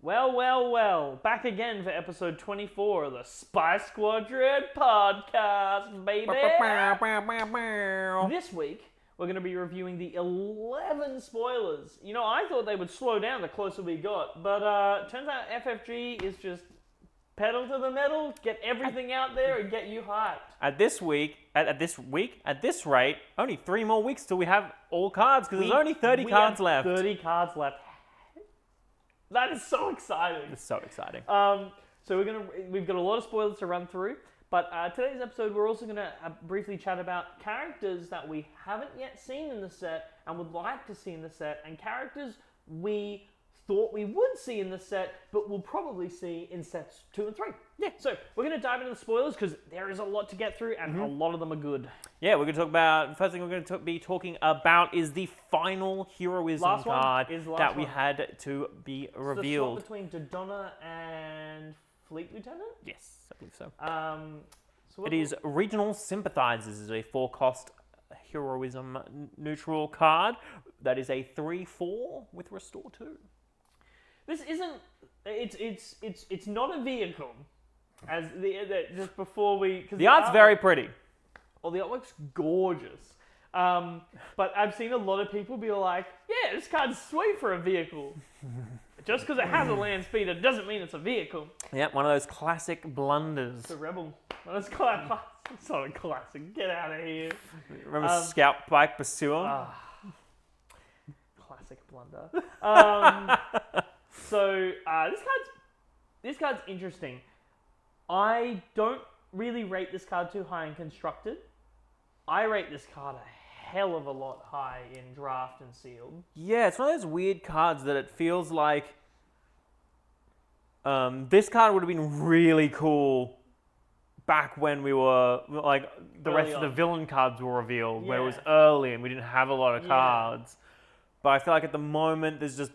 Well. Back again for episode 24 of the Spy Squadron podcast, baby. This week, we're going to be reviewing the 11 spoilers. You know, I thought they would slow down the closer we got, but turns out FFG is just pedal to the metal, get everything out there and get you hyped. At this rate, only 3 more weeks till we have all cards, because there's only 30 cards left. 30 cards left. That is so exciting. It's so exciting. So we've got a lot of spoilers to run through, but today's episode we're also gonna briefly chat about characters that we haven't yet seen in the set and would like to see in the set, and characters we thought we would see in the set, but we'll probably see in sets 2 and 3. Yeah. So we're gonna dive into the spoilers because there is a lot to get through, and a lot of them are good. Yeah, we're gonna talk about. First thing we're going to be talking about is the final heroism card that we had to be revealed. The swap between Dodonna and Fleet Lieutenant. Yes, I believe so. It is Regional Sympathizers. Is a 4-cost heroism neutral card that is a 3/4 with Restore 2. This isn't. It's not a vehicle. As just before we, the art's very pretty. The artwork's gorgeous. But I've seen a lot of people be like, "Yeah, this card's sweet for a vehicle." Just because it has a land speeder doesn't mean it's a vehicle. Yep, one of those classic blunders. It's a rebel. It's not a classic. Get out of here. Remember Scout Bike Pursuer? Classic blunder. So this card's interesting. I don't really rate this card too high in Constructed. I rate this card a hell of a lot high in Draft and Sealed. Yeah, it's one of those weird cards that it feels like this card would have been really cool back when we were, like, the rest of the villain cards were revealed, where it was early and we didn't have a lot of cards. But I feel like at the moment there's just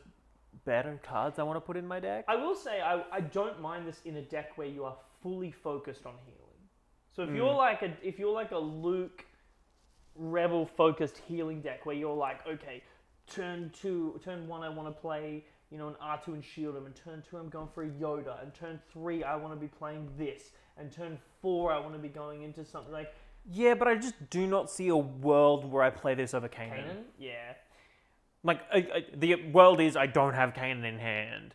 better cards I want to put in my deck. I will say I don't mind this in a deck where you are fully focused on healing. So if you're like a Luke Rebel focused healing deck where you're like, okay, turn 1 I want to play, an R2 and shield him, and turn 2 I'm going for a Yoda, and turn 3 I want to be playing this, and turn 4 I want to be going into something like... Yeah, but I just do not see a world where I play this over Kanan. Yeah. Like, the world is I don't have Kanan in hand.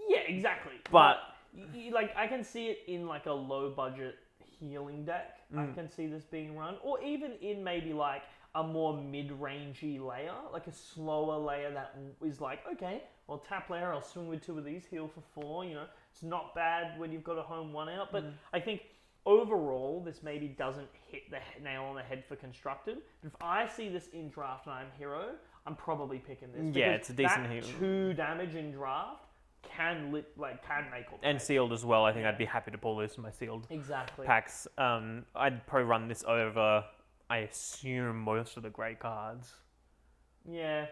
Yeah, exactly. But I can see it in like a low budget healing deck. I can see this being run, or even in maybe like a more mid-rangey layer, like a slower layer that is like, okay, well, tap layer, I'll swing with 2 of these, heal for 4. It's not bad when you've got a home 1 out, but I think overall this maybe doesn't hit the nail on the head for Constructed. But if I see this in Draft and I'm hero, I'm probably picking this. Yeah, it's a decent hero. 2 damage in Draft can make or break. And Sealed as well. I think I'd be happy to pull this in my Sealed packs. I'd probably run this over, I assume, most of the grey cards. Yeah,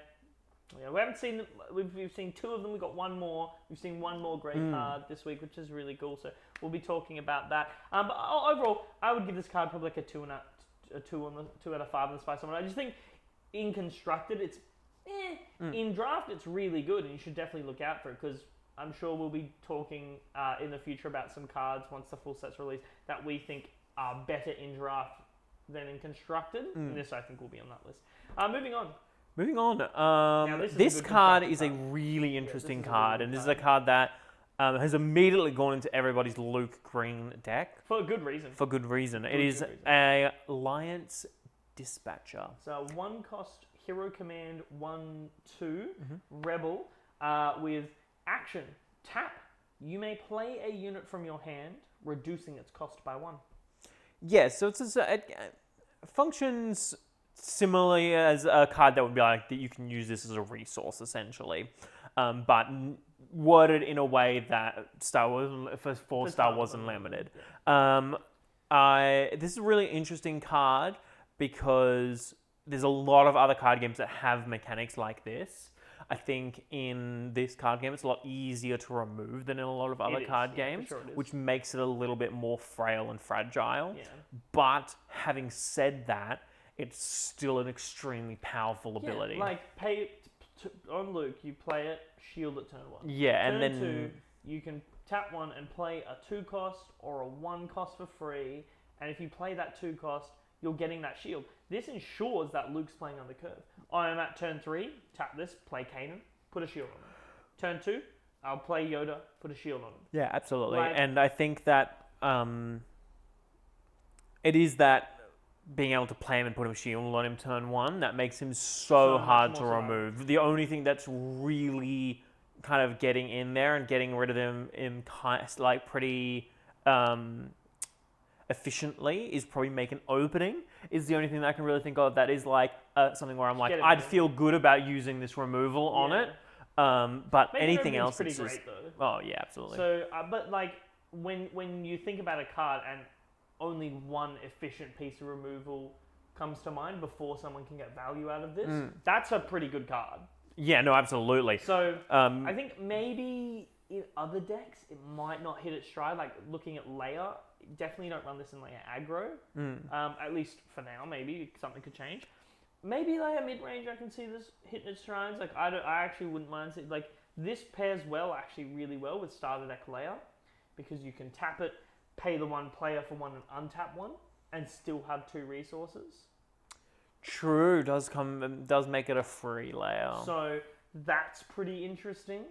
we haven't seen... We've seen 2 of them. We've got 1 more. We've seen 1 more grey card this week, which is really cool. So we'll be talking about that. But overall, I would give this card probably like a 2 out of 5 on the Spy Summon. I just think in Constructed, it's in Draft, it's really good, and you should definitely look out for it, because I'm sure we'll be talking in the future about some cards once the full set's released that we think are better in Draft than in Constructed. And this, I think, will be on that list. Moving on. This card is a really interesting card, and this is a card that has immediately gone into everybody's Luke Green deck. For good reason. It is a Alliance Dispatcher. So 1-cost Hero Command 1/2 Rebel with action. Tap. You may play a unit from your hand, reducing its cost by 1. Yeah, so it functions similarly as a card that would be like that you can use this as a resource essentially, but worded in a way that Star wasn't limited. This is a really interesting card because there's a lot of other card games that have mechanics like this. I think in this card game, it's a lot easier to remove than in a lot of other card games, which makes it a little bit more frail and fragile. Yeah. But having said that, it's still an extremely powerful ability. Like, on Luke, you play it, shield at turn 1. Yeah, Turn and then 2, you can tap 1 and play a 2 cost or a 1 cost for free. And if you play that 2 cost, you're getting that shield. This ensures that Luke's playing on the curve. I am at turn 3, tap this, play Kanan, put a shield on him. Turn 2, I'll play Yoda, put a shield on him. yeah, absolutely. Like- And I think that it is that being able to play him and put a shield on him turn 1 that makes him so much hard more to remove. The only thing that's really kind of getting in there and getting rid of him in like pretty efficiently is probably make an opening. Is the only thing that I can really think of that is like something where I'm like, Get it, I'd man. feel good about using this removal on Yeah. it. But Making anything opening's else, pretty it's just, great though. oh yeah, absolutely. So, but like when you think about a card and only one efficient piece of removal comes to mind before someone can get value out of this, that's a pretty good card. Yeah, no, absolutely. So I think maybe in other decks it might not hit its stride. Like looking at Leia, definitely don't run this in Leia aggro. At least for now, maybe something could change. Maybe Leia mid range, I can see this hitting its strides. Like I actually wouldn't mind seeing, like this pairs actually really well with starter deck Leia, because you can tap it, pay the 1 player for 1 and untap 1, and still have 2 resources. True, does make it a free layer. So that's pretty interesting.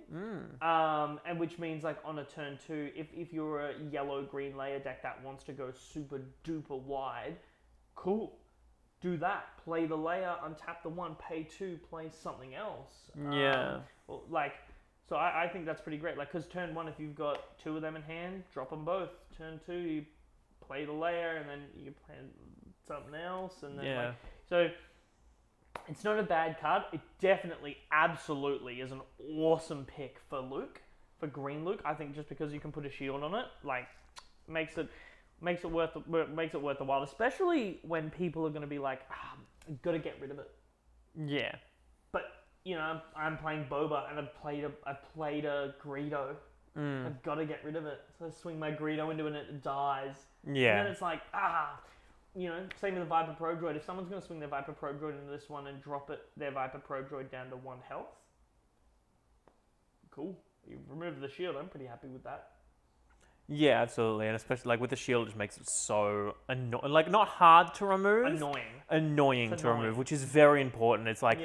And which means like on a turn 2, if you're a yellow-green layer deck that wants to go super duper wide, cool. Do that. Play the layer, untap the 1, pay 2, play something else. Yeah. So I think that's pretty great. Like, because turn 1, if you've got 2 of them in hand, drop them both. Turn 2, you play the layer, and then you play something else, and then so it's not a bad card. It definitely, absolutely is an awesome pick for Luke, for Green Luke. I think just because you can put a shield on it, like, makes it worth the while, especially when people are going to be like, I've got to get rid of it. Yeah. But you know, I'm playing Boba and I've played a Greedo. I've got to get rid of it. So I swing my Greedo into it and it dies. Yeah. And then it's like, you know, same with the Viper Pro Droid. If someone's going to swing their Viper Pro Droid into this one and drop their Viper Pro Droid down to 1 health, cool. You remove the shield. I'm pretty happy with that. Yeah, absolutely, and especially like with the shield, it just makes it so annoying. Like not hard to remove, annoying to remove, which is very important. It's like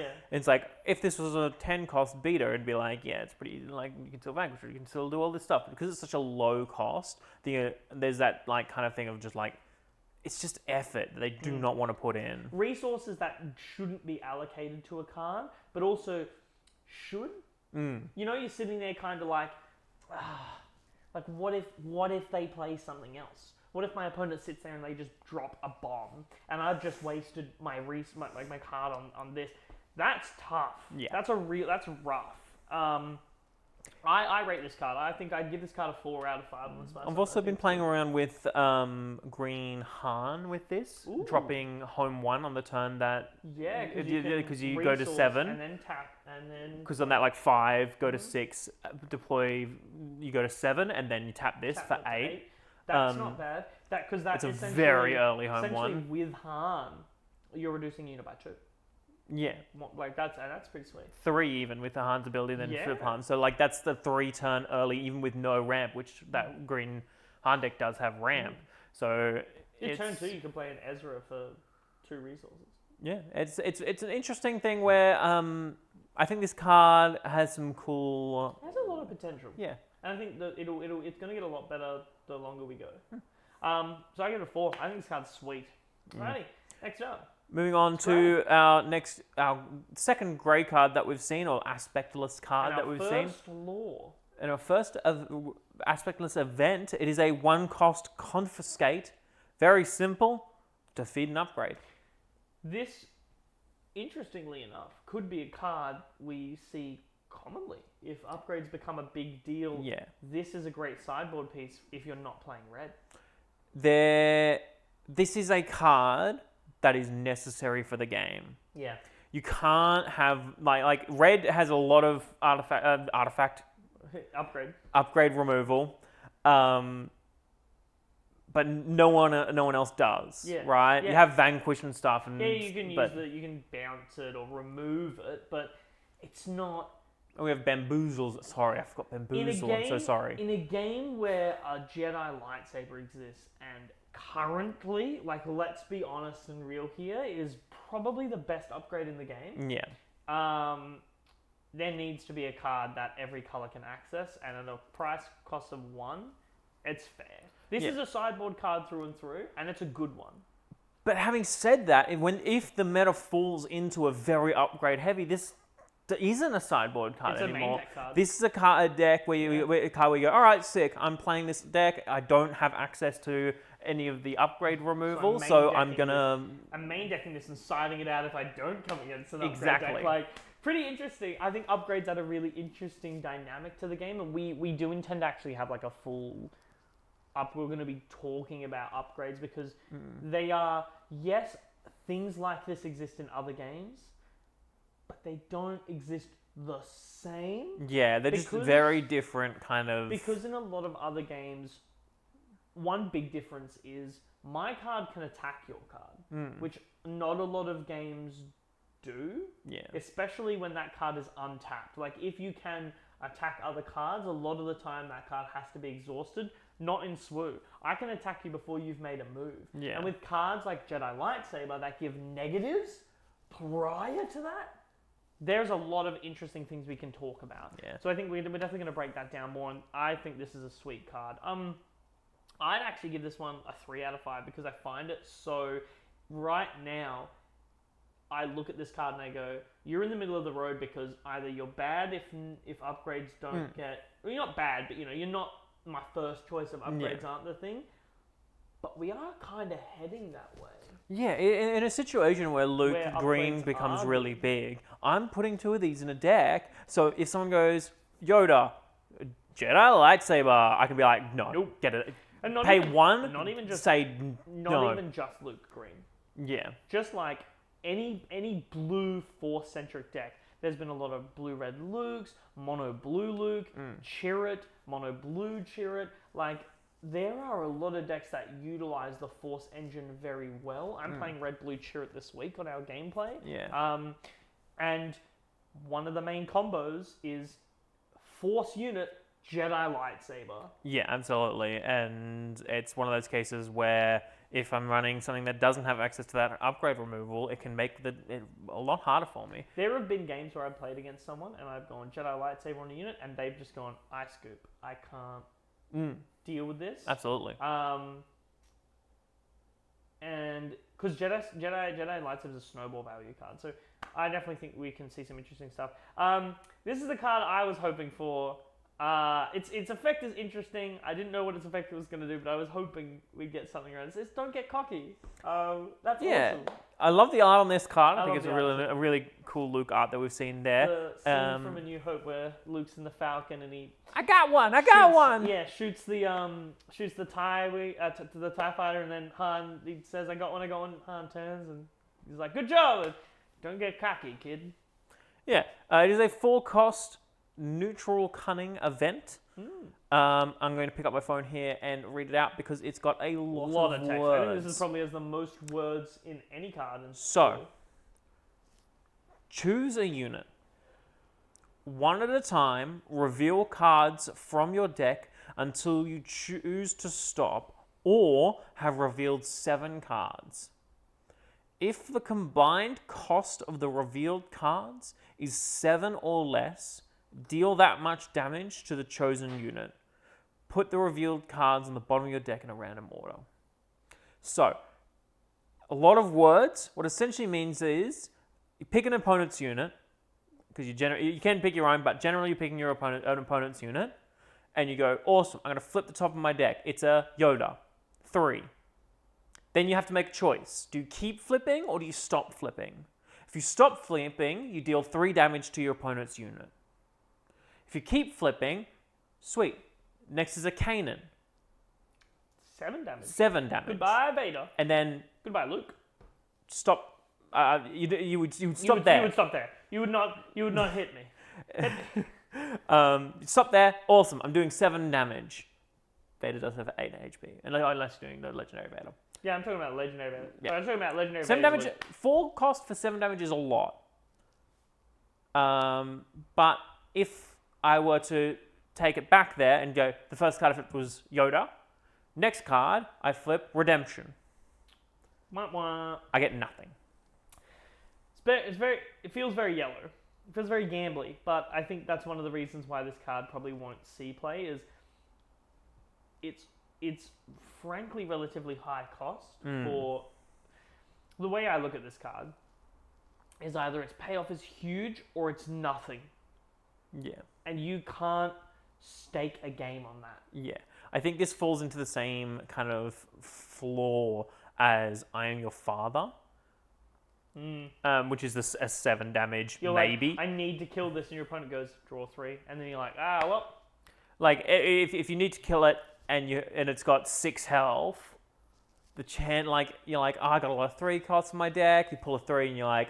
if this was a 10 cost beater, it'd be like, yeah, it's pretty easy. Like you can still vanquish it, you can still do all this stuff because it's such a low cost. There's that like kind of thing of just like it's just effort that they do not want to put in. Resources that shouldn't be allocated to a card, but also should. You know, you're sitting there kind of like. Like, what if they play something else? What if my opponent sits there and they just drop a bomb, and I've just wasted my card on this? That's tough. Yeah. That's rough. I rate this card. I think I'd give this card a 4 out of 5 on the Spice. I've also been playing around with Green Han with this, dropping home 1 on the turn that because you go to 7 and then tap and then because on that like 5 go to 6 deploy you go to 7 and then you tap this for 8. That's not bad. That's a very early home essentially 1. With Han, you're reducing unit by 2. Yeah, like that's pretty sweet. 3 even with the Han's ability, then flip Han. So like that's the 3 turn early, even with no ramp, which that Green Han deck does have ramp. So in turn 2, you can play an Ezra for 2 resources. Yeah, it's an interesting thing where I think this card has some cool. It has a lot of potential. Yeah, and I think that it's going to get a lot better the longer we go. So I give it a 4. I think this card's sweet. Alrighty, next up. Moving on to our second grey card that we've seen, or aspectless card that we've seen. In our first aspectless event, it is a 1-cost confiscate. Very simple. Defeat and upgrade. This, interestingly enough, could be a card we see commonly. If upgrades become a big deal, this is a great sideboard piece if you're not playing red. This is a card that is necessary for the game. Yeah. You can't have like red has a lot of artifact upgrade removal, but no one else does. Yeah. Right? Yeah. You have vanquish and stuff, and you can bounce it or remove it, but it's not We have Bamboozles. Sorry, I forgot Bamboozle. I'm so sorry. In a game where a Jedi lightsaber exists, and currently, like, let's be honest and real here, is probably the best upgrade in the game. Yeah. There needs to be a card that every color can access, and at a price cost of 1, it's fair. This is a sideboard card through and through, and it's a good one. But having said that, if the meta falls into a very upgrade heavy, this isn't a sideboard card It's a anymore. main deck card. This is a deck where you go, all right, sick. I'm playing this deck. I don't have access to any of the upgrade removal, so I'm gonna. I'm main decking this and siding it out if I don't come against an upgrade Exactly. deck. Like, pretty interesting. I think upgrades add a really interesting dynamic to the game, and we do intend to actually have like a full up. We're going to be talking about upgrades because they are, yes, things like this exist in other games, but they don't exist the same. Yeah, they're just very different kind of. Because in a lot of other games, one big difference is my card can attack your card, which not a lot of games do. Yeah. Especially when that card is untapped. Like, if you can attack other cards, a lot of the time that card has to be exhausted. Not in SWU. I can attack you before you've made a move. Yeah. And with cards like Jedi Lightsaber that give negatives prior to that, there's a lot of interesting things we can talk about. Yeah. So I think we're definitely going to break that down more, and I think this is a sweet card. I'd actually give this one a 3 out of 5 because I find it so... Right now, I look at this card and I go, you're in the middle of the road because either you're bad if upgrades don't get... Well, you're not bad, but you're not... My first choice of upgrades aren't the thing, but we are kind of heading that way. Yeah, in a situation where Luke Green becomes really big, I'm putting 2 of these in a deck, so if someone goes, Yoda, Jedi Lightsaber, I can be like, no, Nope. Get it. And not Pay even, 1, not even just, say not no. even just Luke Green. Yeah. Just like any blue Force-centric deck. There's been a lot of blue-red Lukes, mono-blue Luke, Chirrut, mono-blue Chirrut. Like, there are a lot of decks that utilize the Force engine very well. I'm playing red-blue Chirrut this week on our gameplay. Yeah. And one of the main combos is Force unit, Jedi Lightsaber. Yeah, absolutely. And it's one of those cases where if I'm running something that doesn't have access to that upgrade removal, it can make it a lot harder for me. There have been games where I've played against someone and I've gone Jedi Lightsaber on a unit and they've just gone, I scoop. I can't deal with this. Absolutely. And because Jedi Lightsaber is a snowball value card, so I definitely think we can see some interesting stuff. This is the card I was hoping for. Its effect is interesting. I didn't know what its effect was going to do, but I was hoping we'd get something around it. It's Don't Get Cocky. That's awesome. I love the art on this card. I think it's love a really cool Luke art that we've seen there. The scene from A New Hope where Luke's in the Falcon and he I got one. Yeah, shoots the TIE to the TIE fighter, and then Han he says, "I got one." Han turns and he's like, "Good job! Don't get cocky, kid." Yeah, it is a 4-cost neutral cunning event. I'm going to pick up my phone here and read it out because it's got a lot of text. words. I think this is probably has the most words in any card. So, choose a unit. One at a time, reveal cards from your deck until you choose to stop or have revealed 7 cards. If the combined cost of the revealed cards is 7 or less, deal that much damage to the chosen unit. Put the revealed cards on the bottom of your deck in a random order. So, a lot of words. What essentially means is you pick an opponent's unit, because you can pick your own, but generally you're picking your opponent's unit, and you go, awesome, I'm going to flip the top of my deck. It's a Yoda, 3. Then you have to make a choice. Do you keep flipping or do you stop flipping? If you stop flipping, you deal 3 damage to your opponent's unit. If you keep flipping, sweet. Next is a Kanan. 7 damage. 7 damage. Goodbye, Vader. And then goodbye, Luke. Stop. You would stop there. You would stop there. You would not hit me. Stop there. Awesome. I'm doing 7 damage. Vader does have 8 HP, unless you're doing the legendary Vader. Yeah, I'm talking about legendary Vader. Yeah. I'm talking about legendary 7 Vader. damage. 4 cost for 7 damage is a lot. But if I were to take it back there and go, the first card I flipped was Yoda. Next card, I flip Redemption. Wah, wah. I get nothing. It feels very yellow. It feels very gambly, but I think that's one of the reasons why this card probably won't see play is it's frankly relatively high cost for the way I look at this card is either its payoff is huge or it's nothing. Yeah. And you can't stake a game on that. Yeah. I think this falls into the same kind of flaw as I Am Your Father. Which is a 7 damage, You're maybe. like, I need to kill this, and your opponent goes, draw 3. And then you're like, well. Like, if you need to kill it and it's got 6 health, the chance, like, you're like, I got a lot of 3 costs in my deck. You pull a 3 and you're like,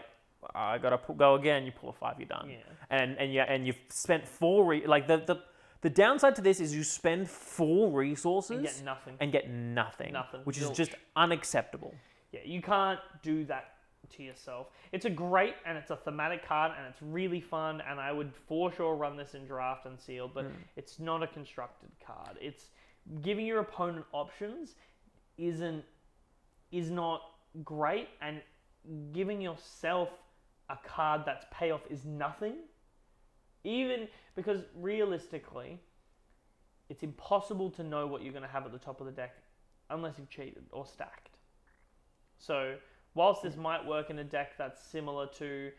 I gotta go again. You pull a 5, you're done. Yeah. And you've spent 4, the downside to this is you spend 4 resources and get nothing. Nothing. Which is just unacceptable. Yeah, you can't do that to yourself. It's a great and it's a thematic card and it's really fun and I would for sure run this in draft and sealed, but it's not a constructed card. It's giving your opponent options is not great, and giving yourself a card that's payoff is nothing. Even because realistically, it's impossible to know what you're going to have at the top of the deck unless you've cheated or stacked. So whilst this might work in a deck that's similar to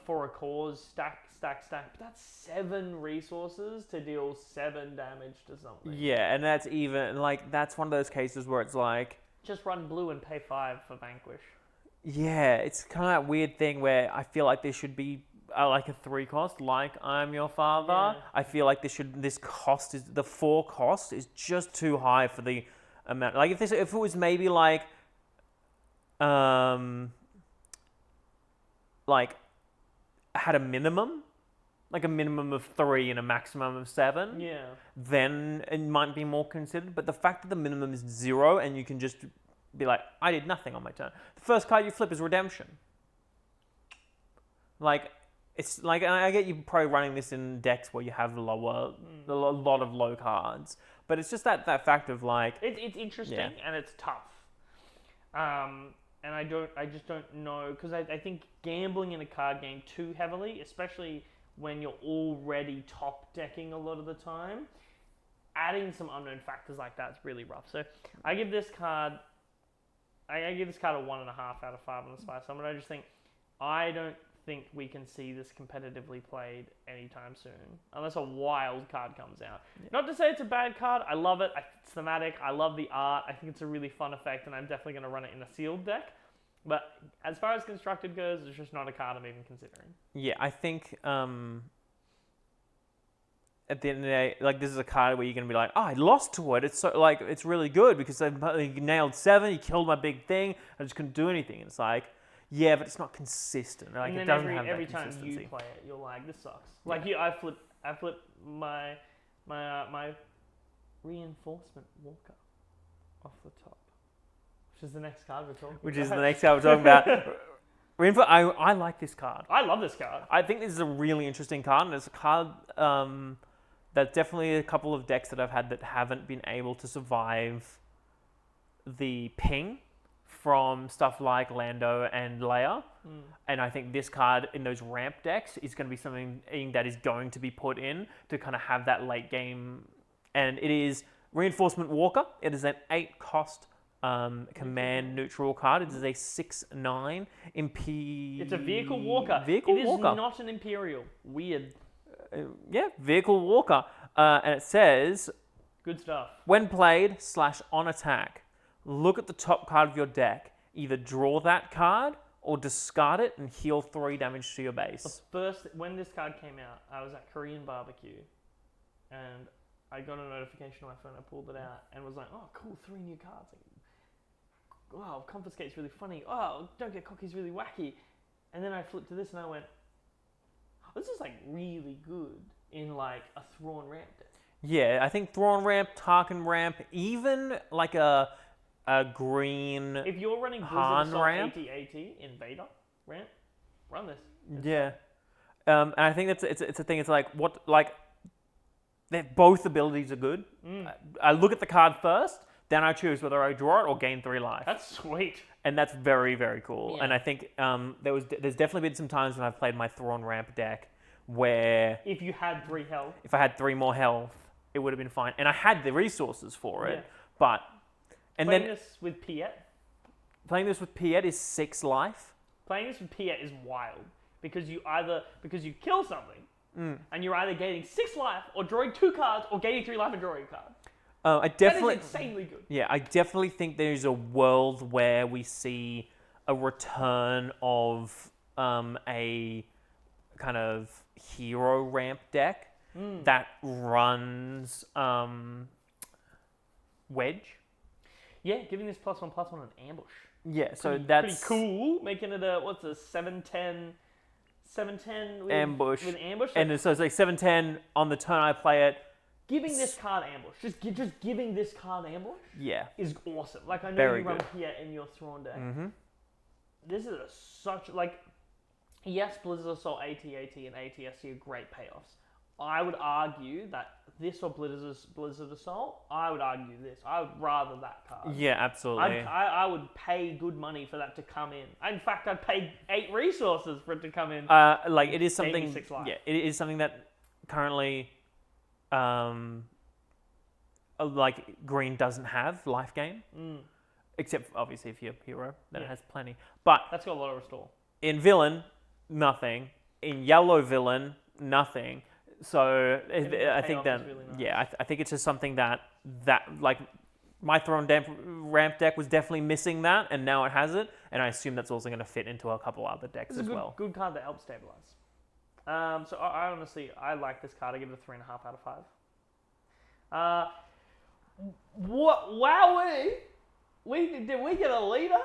for a cause, stack, but that's 7 resources to deal 7 damage to something. Yeah, and that's even, that's one of those cases where it's like... Just run blue and pay 5 for Vanquish. Yeah, it's kind of that weird thing where I feel like there should be a 3 cost, like I'm Your Father. Yeah. I feel like the 4 cost is just too high for the amount. Like if it was maybe had a minimum, like a minimum of 3 and a maximum of 7, then it might be more considered. But the fact that the minimum is 0 and you can just be like, I did nothing on my turn. The first card you flip is Redemption. It's like, and I get you probably running this in decks where you have a lot of low cards, but it's just that fact of it's interesting and it's tough. And I just don't know, because I think gambling in a card game too heavily, especially when you're already top decking a lot of the time, adding some unknown factors like that is really rough. So I give this card a 1.5 out of 5 on the Spice Summit. I just think I don't think we can see this competitively played anytime soon, unless a wild card comes out. Yeah. Not to say it's a bad card. I love it. It's thematic. I love the art. I think it's a really fun effect, and I'm definitely going to run it in a sealed deck. But as far as constructed goes, it's just not a card I'm even considering. Yeah, I think at the end of the day, this is a card where you're going to be like, oh, I lost to it. It's so it's really good because I nailed 7. You killed my big thing. I just couldn't do anything. And it's like, yeah, but it's not consistent. And then it doesn't have every that time consistency. you play it, you're like, this sucks. I flip my Reinforcement Walker off the top, which is the next card we're talking about. I like this card. I love this card. I think this is a really interesting card, and it's a card that definitely a couple of decks that I've had that haven't been able to survive the ping from stuff like Lando and Leia. And I think this card in those ramp decks is going to be something that is going to be put in to kind of have that late game. And it is Reinforcement Walker. It is an 8 cost command neutral card. It is a 6/9 It's a vehicle walker. It is not an Imperial. Weird. Vehicle walker. And it says, good stuff. When played / on attack, look at the top card of your deck. Either draw that card or discard it and heal 3 damage to your base. When this card came out, I was at Korean barbecue, and I got a notification on my phone. I pulled it out and was like, "Oh, cool! 3 new cards. Wow, Confiscate's really funny. Oh, Don't Get Cocky's really wacky." And then I flipped to this and I went, "Oh, this is really good in a Thrawn ramp deck." Yeah, I think Thrawn ramp, Tarkin ramp, even a green. If you're running Han Blizzard ramp, AT-AT Invader ramp, run this. Yeah. And I think it's a thing. It's like both abilities are good. I look at the card first, then I choose whether I draw it or gain 3 life. That's sweet. And that's very, very cool. Yeah. And I think there's definitely been some times when I've played my Thrawn ramp deck where If you had 3 health. if I had 3 more health, it would have been fine. And I had the resources for it. Yeah. But Playing this with Piet. playing this with Piet is 6 life. Playing this with Piet is wild. Because you kill something, and you're either gaining 6 life, or drawing 2 cards, or gaining 3 life and drawing a card. I definitely, that is insanely good. Yeah, I definitely think there's a world where we see a return of a kind of hero ramp deck that runs Wedge. Yeah, giving this +1/+1 an ambush. Yeah, so pretty that's cool. Making it a 7/10 with ambush. With ambush. And so it's like 7/10 on the turn I play it. Giving this card ambush, just giving this card ambush, Yeah, is awesome. Like I know Very you run good. here in your Thrawn deck. This is such yes, Blizzard Assault AT-AT and AT-SC are great payoffs. I would argue that this or Blizzard Assault, I would argue this. I would rather that card. yeah, absolutely. I would pay good money for that to come in. In fact, I'd pay 8 resources for it to come in. Like it is Save me something. 6 life. Yeah, it is something that currently, like green doesn't have life gain, except obviously if you're hero, then it has plenty. But That's got a lot of restore. in villain, nothing. In yellow villain, nothing. So the I think payoff that is really nice. yeah, I think it's just something that like my Thrawn ramp deck was definitely missing that, and now it has it, and I assume that's also going to fit into a couple other decks It's a as good, well. good card that helps stabilize. So I honestly, I like this card. I give it a 3.5 out of 5. Wowee! Did we get a leader?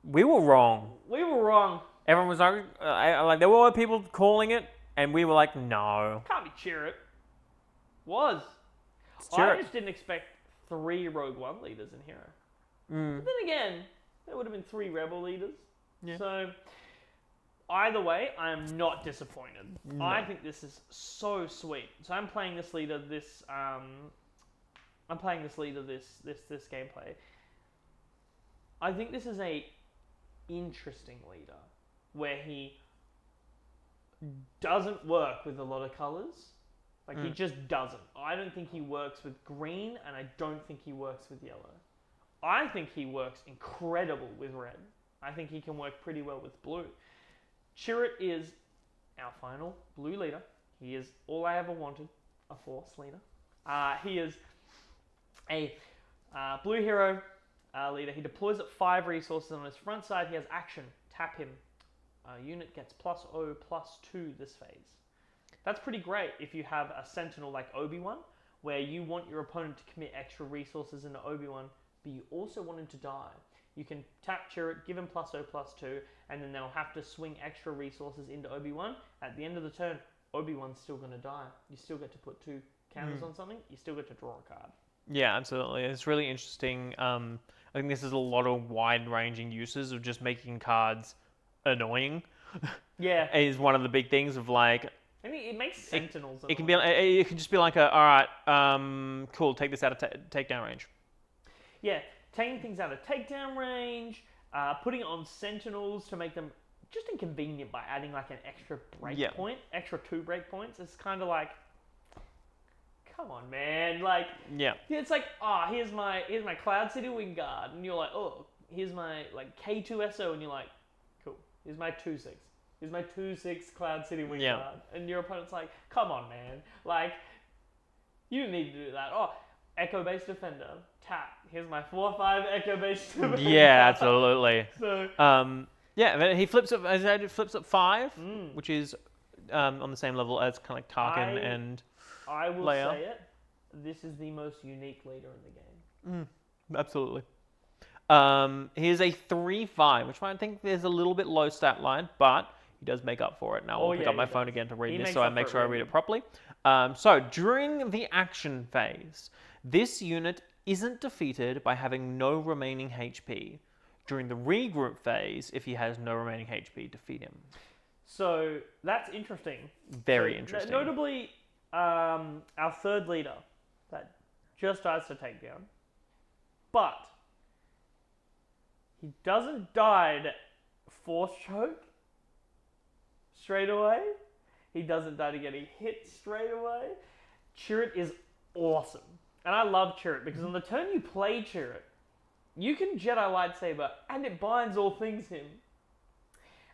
We were wrong. We were wrong. Everyone was like there were people calling it, and we were like, no. Can't be Chirrut. Was. It's I Chirrut. just didn't expect 3 Rogue One leaders in Hero. But then again, there would have been 3 Rebel leaders. Yeah. So either way, I am not disappointed. No. I think this is so sweet. So I'm playing this leader this gameplay. I think this is a interesting leader where he doesn't work with a lot of colors. Like he just doesn't. I don't think he works with green, and I don't think he works with yellow. I think he works incredible with red. I think he can work pretty well with blue. Chirrut is our final blue leader. He is all I ever wanted, a Force leader. He is a blue hero leader. He deploys at 5 resources on his front side. He has action. Tap him. Unit gets +0/+2 this phase. That's pretty great if you have a Sentinel like Obi-Wan, where you want your opponent to commit extra resources into Obi-Wan, but you also want him to die. You can tap Chirrut, give him +0/+2, and then they'll have to swing extra resources into Obi-Wan. At the end of the turn, Obi-Wan's still going to die. You still get to put 2 counters on something. You still get to draw a card. Yeah, absolutely. It's really interesting. I think this is a lot of wide-ranging uses of just making cards annoying. Yeah. Is one of the big things of like. I mean, it makes Sentinels. It can be. It can just be like all right, cool. Take this out of takedown range. Yeah, taking things out of takedown range, putting it on Sentinels to make them just inconvenient by adding like an extra break point, extra 2 break points. It's kind of like, come on, man. Like, it's like, here's my Cloud City Wingguard, and you're like, oh, here's my like K2SO, and you're like, cool. Here's my 2/6. Here's my 2/6 Cloud City Wingguard, and your opponent's like, come on, man. Like, you didn't need to do that. Oh, Echo Base Defender, tap. Here's my 4/5 Echo Base Defender. Yeah, absolutely. So, he flips up. As I said, it flips up 5, which is on the same level as kind of like Tarkin and. I will Leia. say it. This is the most unique leader in the game. Absolutely. He is a 3/5, which I think there's a little bit low stat line, but he does make up for it. Now I'll pick up my phone again to read this, so I make sure I read it properly. So during the action phase, this unit isn't defeated by having no remaining HP. During the regroup phase, if he has no remaining HP, defeat him. So that's interesting. Very So, interesting. Notably, our third leader that just dies to takedown, but he doesn't die to force choke straight away. He doesn't die to getting hit straight away. Chirrut is awesome. And I love Chirrut because on the turn you play Chirrut, you can Jedi Lightsaber and it binds all things him.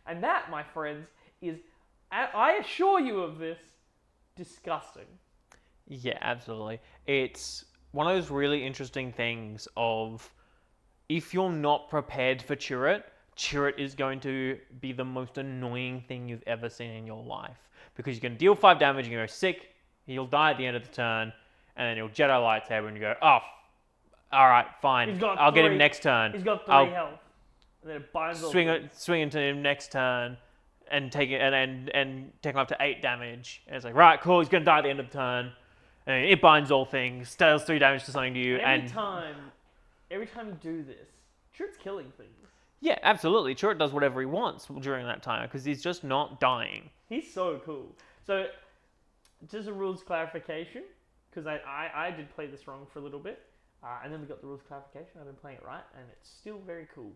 And that, my friends, is, I assure you of this, disgusting. Yeah, absolutely. It's one of those really interesting things of if you're not prepared for Chirrut, Chirrut is going to be the most annoying thing you've ever seen in your life. Because you can deal 5 damage, you go sick, he'll die at the end of the turn, and then he'll Jedi Lightsaber and you go, oh, alright, fine, I'll get him next turn. He's got 3 health. And then it binds swing into him next turn and take it and take him up to 8 damage. And it's like, right, cool, he's gonna die at the end of the turn. And it binds all things, deals 3 damage to something to you. Every time you do this, Chirrut's killing things. Yeah, absolutely. Chirrut does whatever he wants during that time because he's just not dying. He's so cool. So, just a rules clarification, because I did play this wrong for a little bit, and then we got the rules clarification. I've been playing it right, and it's still very cool.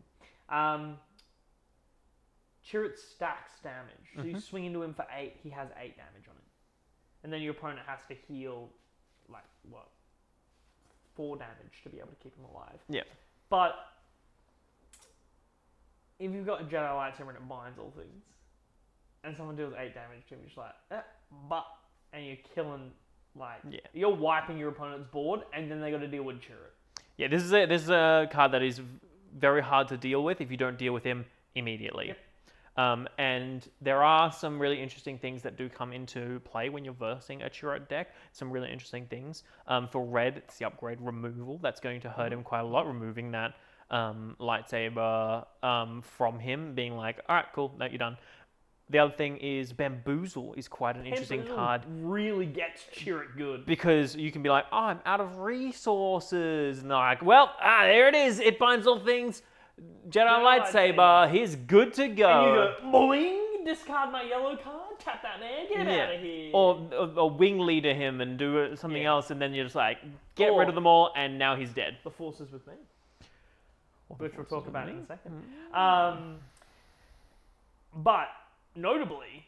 Chirrut stacks damage. So you swing into him for 8, he has 8 damage on him. And then your opponent has to heal, 4 damage to be able to keep him alive. Yeah. But if you've got a Jedi Lightsaber and it binds all things, and someone deals 8 damage to him, you're just like, and you're killing, you're wiping your opponent's board, and then they got to deal with Chirrut. Yeah, this is a card that is very hard to deal with if you don't deal with him immediately. Yep. And there are some really interesting things that do come into play when you're versing a Chirrut deck. Some really interesting things. For red, it's the upgrade removal. That's going to hurt him quite a lot, removing that lightsaber from him, being like, all right, cool, no, you're done. The other thing is Bamboozle is quite an interesting card. Really gets Chirrut good. Because you can be like, oh, I'm out of resources. And they're like, well, there it is. It binds all things. Jedi lightsaber, he's good to go. And you go, boing, discard my yellow card, tap that man, get him out of here. Or wing leader him and do something else, and then you're just like, get rid of them all, and now he's dead. The Force is with me. Which we'll talk about in a second. But, notably,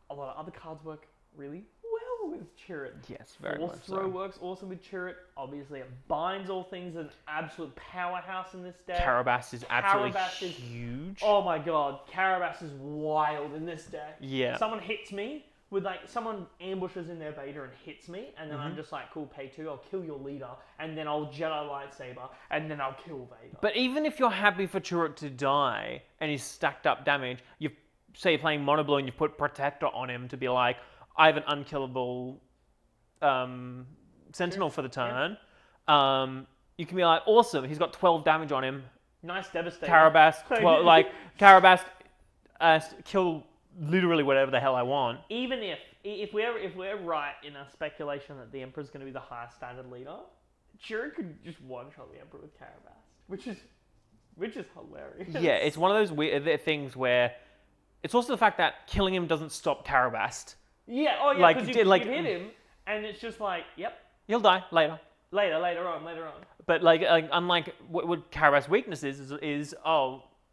a lot of other cards work really well with Chirrut. Yes, very much so. Force Throw works awesome with Chirrut. Obviously, it binds all things, an absolute powerhouse in this deck. Carabas is absolutely huge. Oh my god, Carabas is wild in this deck. Yeah. Someone hits me with someone ambushes in their Vader and hits me, and then I'm just like, cool, pay 2, I'll kill your leader, and then I'll Jedi Lightsaber, and then I'll kill Vader. But even if you're happy for Chirrut to die, and he's stacked up damage, say you're playing Mono Blue and you put Protector on him to be like, I have an unkillable Sentinel for the turn. You can be like, awesome, he's got 12 damage on him. Nice Devastator. Carabas, Carabas, kill literally whatever the hell I want. Even if we're right in our speculation that the Emperor's going to be the highest standard leader, Chirrut could just one-shot the Emperor with Carabas, which is hilarious. Yeah, it's one of those weird things where it's also the fact that killing him doesn't stop Carabas. Yeah, because you hit him, and it's just like, yep. He'll die later. Later on. But unlike what Carabas' weakness is,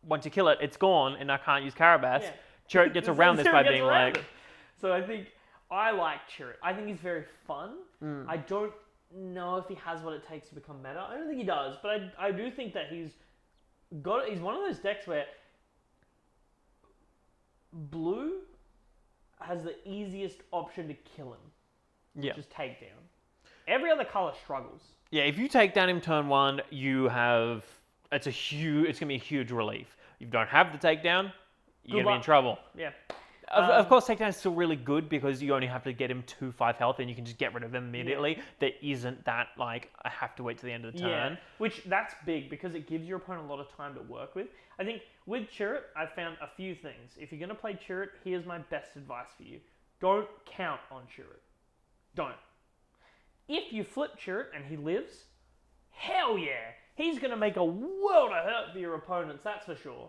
once you kill it, it's gone, and I can't use Carabas. Yeah. Chirrut gets around this by being like... it. So I think I like Chirrut. I think he's very fun. I don't know if he has what it takes to become meta. I don't think he does, but I do think that he's one of those decks where blue has the easiest option to kill him, which is takedown. Every other color struggles. Yeah, if you take down him turn 1, it's going to be a huge relief. If you don't have the takedown, you're going to be in trouble. Yeah. Of course, takedown is still really good because you only have to get him to 5 health and you can just get rid of him immediately. Yeah. There isn't that, I have to wait to the end of the turn. Yeah, that's big because it gives your opponent a lot of time to work with. I think with Chirrut, I've found a few things. If you're going to play Chirrut, here's my best advice for you. Don't count on Chirrut. Don't. If you flip Chirrut and he lives, hell yeah! He's going to make a world of hurt for your opponents, that's for sure.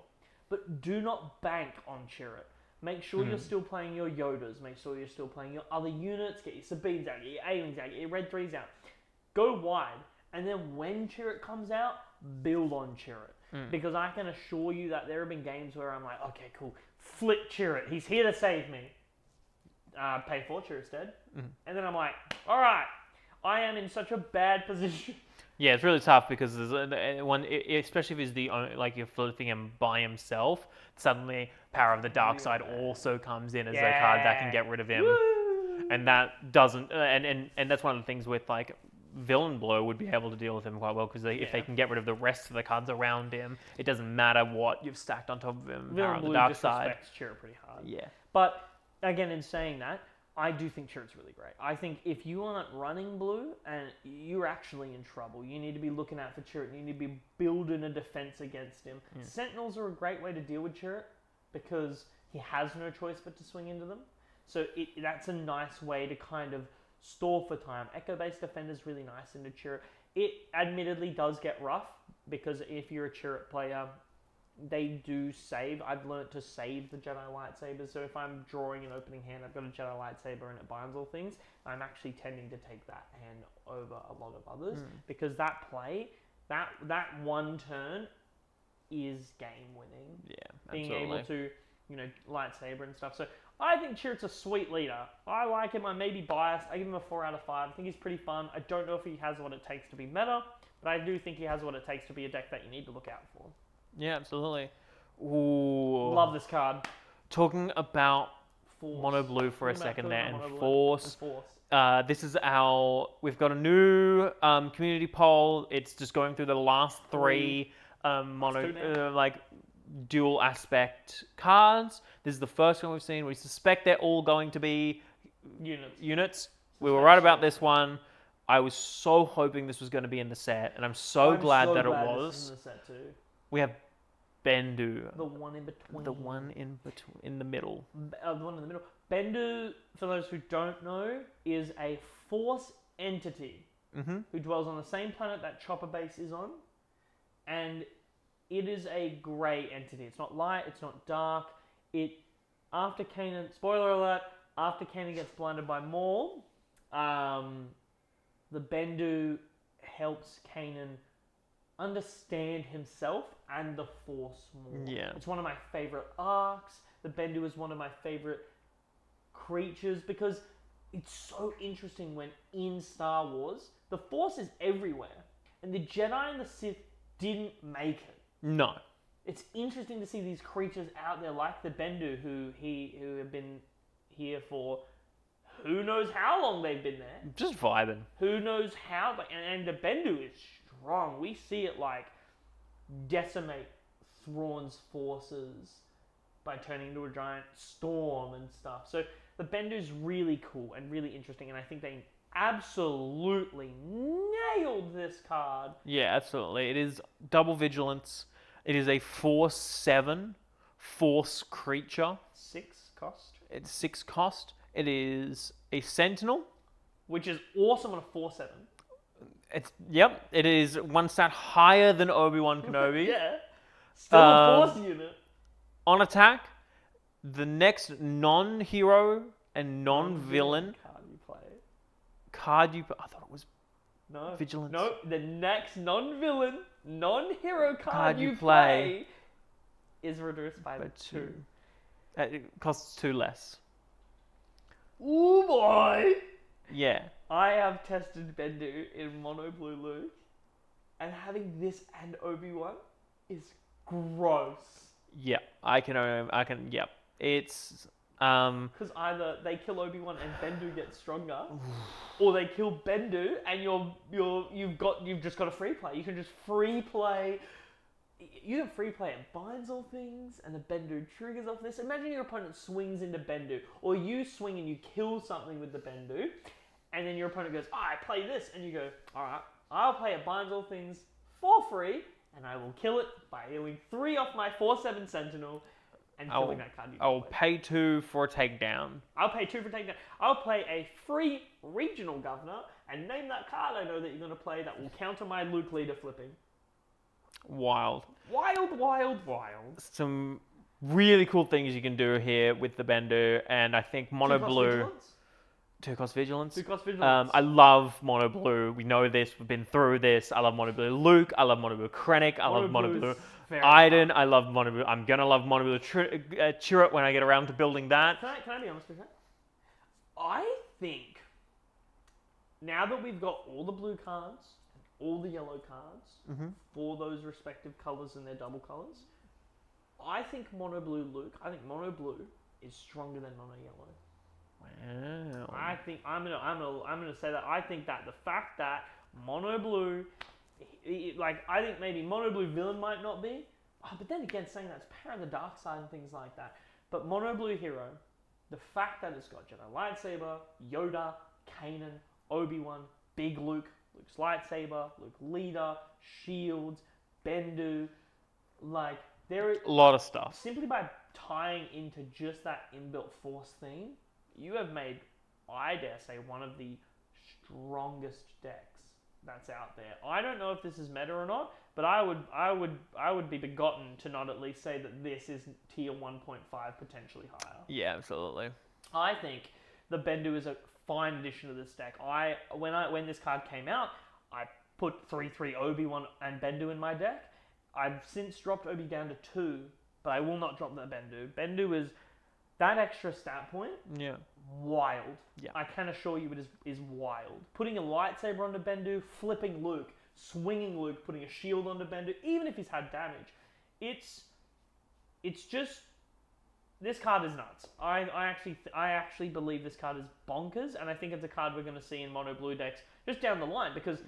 But do not bank on Chirrut. Make sure you're still playing your Yodas. Make sure you're still playing your other units. Get your Sabines out, get your A-Wings out, get your Red 3s out. Go wide. And then when Chirrut comes out, build on Chirrut. Because I can assure you that there have been games where I'm like, okay, cool, flip Chirrut. He's here to save me. Pay 4 Chirrut's dead. And then I'm like, all right, I am in such a bad position. Yeah, it's really tough because there's one, especially if he's you're flipping him by himself. Suddenly, Power of the Dark Side also comes in as a card that can get rid of him, and that doesn't. And that's one of the things with like Villain Blow would be able to deal with him quite well because if they can get rid of the rest of the cards around him, it doesn't matter what you've stacked on top of him. Power of the Dark Side Chirrut pretty hard. Yeah, but again, in saying that, I do think Chirrut's really great. I think if you aren't running blue, and you're actually in trouble, you need to be looking out for Chirrut. You need to be building a defense against him. Sentinels are a great way to deal with Chirrut because he has no choice but to swing into them. So that's a nice way to kind of store for time. Echo-based defender is really nice into Chirrut. It admittedly does get rough because if you're a Chirrut player, they do save. I've learnt to save the Jedi lightsabers. So if I'm drawing an opening hand, I've got a Jedi lightsaber and it binds all things, I'm actually tending to take that hand over a lot of others because that play, that one turn is game winning. Yeah, being absolutely. able to, lightsaber and stuff. So I think Chirrut's a sweet leader. I like him. I may be biased. I give him a 4 out of 5. I think he's pretty fun. I don't know if he has what it takes to be meta, but I do think he has what it takes to be a deck that you need to look out for. Yeah, absolutely. Ooh. Love this card. Talking about Force. Mono Blue for a second there, and Force. This is we've got a new community poll. It's just going through the last 3 dual aspect cards. This is the first one we've seen. We suspect they're all going to be units. We were right about this one. I was so hoping this was going to be in the set, and I'm so glad that it was. This is in the set too. We have Bendu. The one in between. The one in between, in the middle. The one in the middle. Bendu, for those who don't know, is a Force entity who dwells on the same planet that Chopper Base is on, and it is a grey entity. It's not light. It's not dark. After Kanan, spoiler alert, after Kanan gets blinded by Maul, the Bendu helps Kanan understand himself and the Force more. Yeah. It's one of my favourite arcs. The Bendu is one of my favourite creatures because it's so interesting when in Star Wars, the Force is everywhere. And the Jedi and the Sith didn't make it. No. It's interesting to see these creatures out there like the Bendu who have been here for who knows how long they've been there. Just vibing. Who knows how, and the Bendu is strong. We see it decimate Thrawn's forces by turning into a giant storm and stuff. So the Bendu's really cool and really interesting, and I think they absolutely nailed this card. Yeah, absolutely. It is double vigilance. It is a 4/7 Force creature. 6 cost. It's 6 cost. It is a Sentinel. Which is awesome on a 4/7. It is 1 stat higher than Obi-Wan Kenobi. Yeah. Still a Force unit. On attack, the next non-hero and non-villain card you play. I thought it was vigilance. No, the next non-villain, non-hero card you play is reduced by 2. It costs 2 less. Ooh boy! Yeah. I have tested Bendu in Mono Blue Luke, and having this and Obi-Wan is gross. Yeah, I can. Yep. It's because either they kill Obi-Wan and Bendu gets stronger, or they kill Bendu and you've just got a free play. You can just free play. You can free play it binds all things, and the Bendu triggers off this. Imagine your opponent swings into Bendu, or you swing and you kill something with the Bendu, and then your opponent goes, I play this, and you go, all right, I'll play it binds all things for free, and I will kill it by healing 3 off my 4/7 Sentinel and killing that card. I'll pay 2 for a takedown. I'll pay 2 for a takedown. I'll play a free regional governor and name that card I know that you're going to play that will counter my Luke leader flipping. Wild. Wild, wild, wild. Some really cool things you can do here with the Bendu, and I think Mono Blue... Two-cost Vigilance. Two-cost Vigilance. I love Mono Blue. We know this. We've been through this. I love Mono Blue Luke. I love Mono Blue Krennic. I love Mono Blue Iden. I love Mono Blue. I'm going to love Mono Blue Chirrut when I get around to building that. Can I be honest with you? I think now that we've got all the blue cards and all the yellow cards for those respective colours and their double colours, I think Mono Blue Luke, I think Mono Blue is stronger than Mono Yellow. Wow. I think I'm gonna say that I think that the fact that Mono Blue, I think maybe Mono Blue Villain might not be, but then again, saying that's Power of the Dark Side and things like that. But Mono Blue Hero, the fact that it's got Jedi Lightsaber, Yoda, Kanan, Obi-Wan, Big Luke, Luke's lightsaber, Luke leader, shields, Bendu, there is a lot of stuff. Simply by tying into just that inbuilt Force theme, you have made, I dare say, one of the strongest decks that's out there. I don't know if this is meta or not, but I would be begotten to not at least say that this is tier 1.5, potentially higher. Yeah, absolutely. I think the Bendu is a fine addition to this deck. When this card came out, I put 3/3 Obi-Wan and Bendu in my deck. I've since dropped Obi down to 2, but I will not drop that Bendu. Bendu is that extra stat point. Yeah. Wild. Yeah. I can assure you it is wild. Putting a lightsaber onto Bendu, flipping Luke, swinging Luke, putting a shield onto Bendu, even if he's had damage, it's just, this card is nuts. I actually believe this card is bonkers, and I think it's a card we're going to see in Mono Blue decks just down the line, because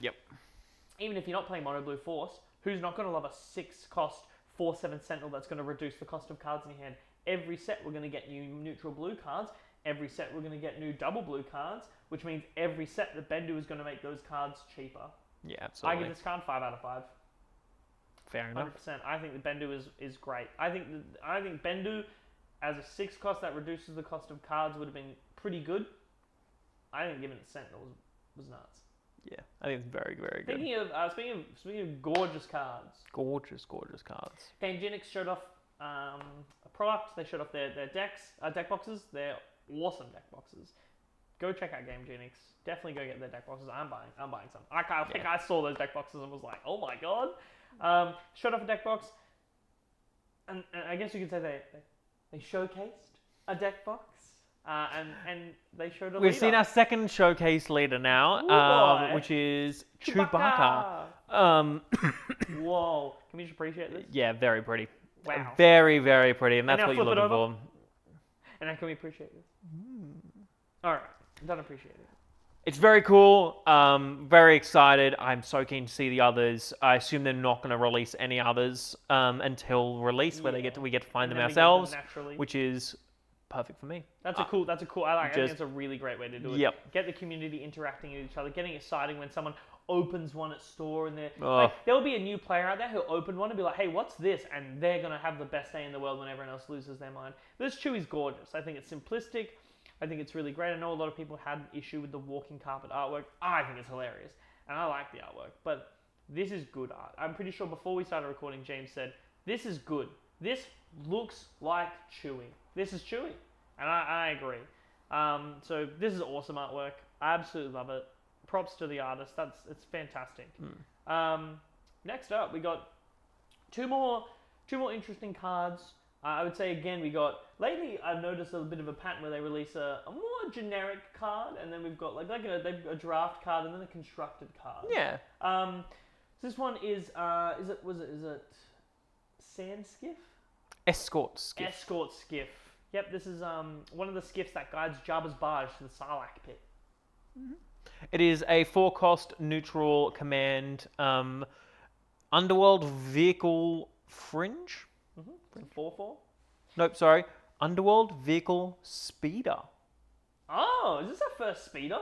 even if you're not playing Mono Blue Force, who's not going to love a 6-cost 4/7 Sentinel that's going to reduce the cost of cards in your hand? Every set we're going to get new neutral blue cards. Every set we're going to get new double blue cards, which means every set the Bendu is going to make those cards cheaper. Yeah, absolutely. I give this card 5 out of 5. Fair enough. 100%. I think the Bendu is great. I think Bendu as a 6-cost that reduces the cost of cards would have been pretty good. I think giving it Sentinel was nuts. Yeah, I think it's very, very good. Speaking of gorgeous cards. Gorgeous cards. Game Genix showed off a product. They showed off their deck boxes. They're awesome deck boxes. Go check out Game Genix. Definitely go get their deck boxes. I'm buying some. I saw those deck boxes and was like, oh my god. Showed off a deck box, and I guess you could say they showcased a deck box. And they showed a leader. We've seen our second showcase leader now, which is Chewbacca. Whoa. Can we just appreciate this? Yeah, very pretty. Wow. Very, very pretty, and that's what you're looking for. And now can we appreciate this? Alright, don't appreciate it. It's very cool. Very excited. I'm so keen to see the others. I assume they're not going to release any others until release, where we get to find them ourselves, which is perfect for me. That's a cool. I think it's a really great way to do it. Yep. Get the community interacting with each other, getting exciting when someone opens one at store, and Oh. there'll be a new player out there who'll open one and be like, "Hey, what's this?" And they're gonna have the best day in the world when everyone else loses their mind. This Chewie's gorgeous. I think it's simplistic. I think it's really great. I know a lot of people had an issue with the walking carpet artwork. I think it's hilarious, and I like the artwork. But this is good art. I'm pretty sure before we started recording, James said, "This is good. This looks like Chewie. This is Chewie." And I agree. So this is awesome artwork. I absolutely love it. Props to the artist. It's fantastic. Next up, we got two more interesting cards. I would say again lately I've noticed a bit of a pattern where they release a more generic card, and then we've got a draft card and then a constructed card. Yeah. So this one is it Sand Skiff? Escort Skiff. Escort Skiff. Yep, this is one of the skiffs that guides Jabba's barge to the Sarlacc pit. It is a 4-cost neutral command underworld vehicle fringe. It's a 4/4. Nope, sorry. Underworld vehicle speeder. Oh, is this our first speeder?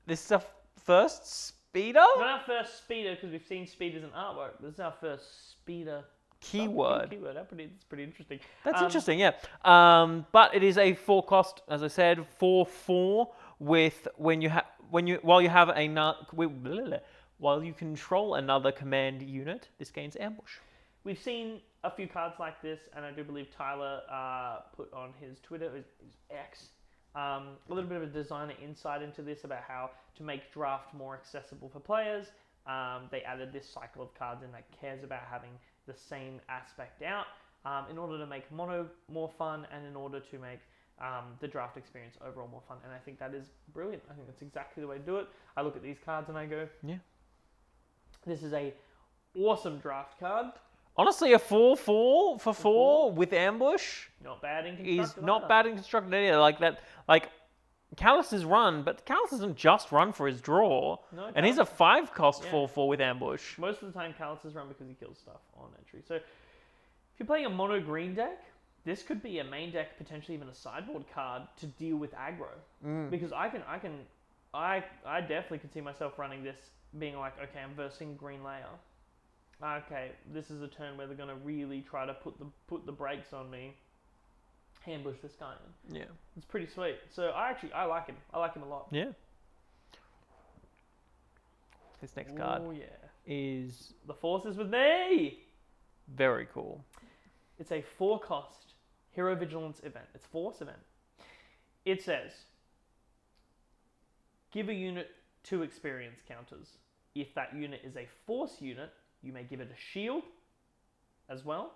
This is our first speeder? Not our first speeder, because we've seen speeders in artwork. This is our first speeder. Keyword. That's pretty interesting. That's interesting, yeah. But it is a 4-cost, as I said, 4/4 with while you control another command unit, this gains ambush. We've seen a few cards like this, and I do believe Tyler put on his Twitter, his X, a little bit of a designer insight into this about how to make draft more accessible for players. They added this cycle of cards in that cares about having the same aspect out in order to make mono more fun and in order to make the draft experience overall more fun. And I think that is brilliant. I think that's exactly the way to do it. I look at these cards and I go, Yeah. This is a awesome draft card. Honestly, a 4/4 for 4 with ambush Not bad in constructed. is not bad in constructed either. Like that, like Callus is run, but Callus doesn't just run for his draw, No, and he's a 5-cost Yeah. 4/4 with ambush. Most of the time, Callus is run because he kills stuff on entry. So, if you're playing a mono green deck, this could be a main deck, potentially even a sideboard card to deal with aggro. Because I definitely could see myself running this, being like, okay, I'm versing green layer. Okay, this is a turn where they're gonna really try to put the brakes on me. Ambush this guy in. Yeah. It's pretty sweet. So I like him. I like him a lot. Yeah. This next card Oh yeah. is The Force is with me. very cool. It's a 4-cost Hero Vigilance event. It's Force event. It says, give a unit 2 experience counters. If that unit is a Force unit, you may give it a shield as well.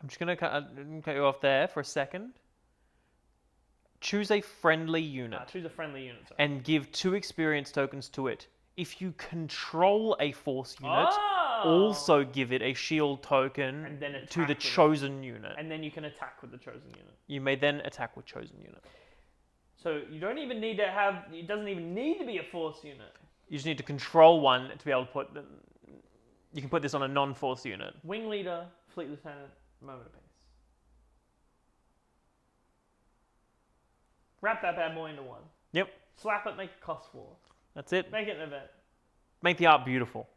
I'm just gonna cut you off there for a second. Choose a friendly unit Choose a friendly unit. Sorry. and give 2 experience tokens to it. If you control a force unit, also give it a shield token And then to attack the with it. chosen unit. And then you can attack with the chosen unit. You may then attack with chosen unit. So you don't even need to have. It doesn't even need to be a Force unit. You just need to control one to be able to put them. You can put this on a non-force unit. Wing Leader, Fleet Lieutenant, Moment of Peace. Wrap that bad boy into one. Yep, Slap it, make it cost 4. that's it. Make it an event. Make the art beautiful.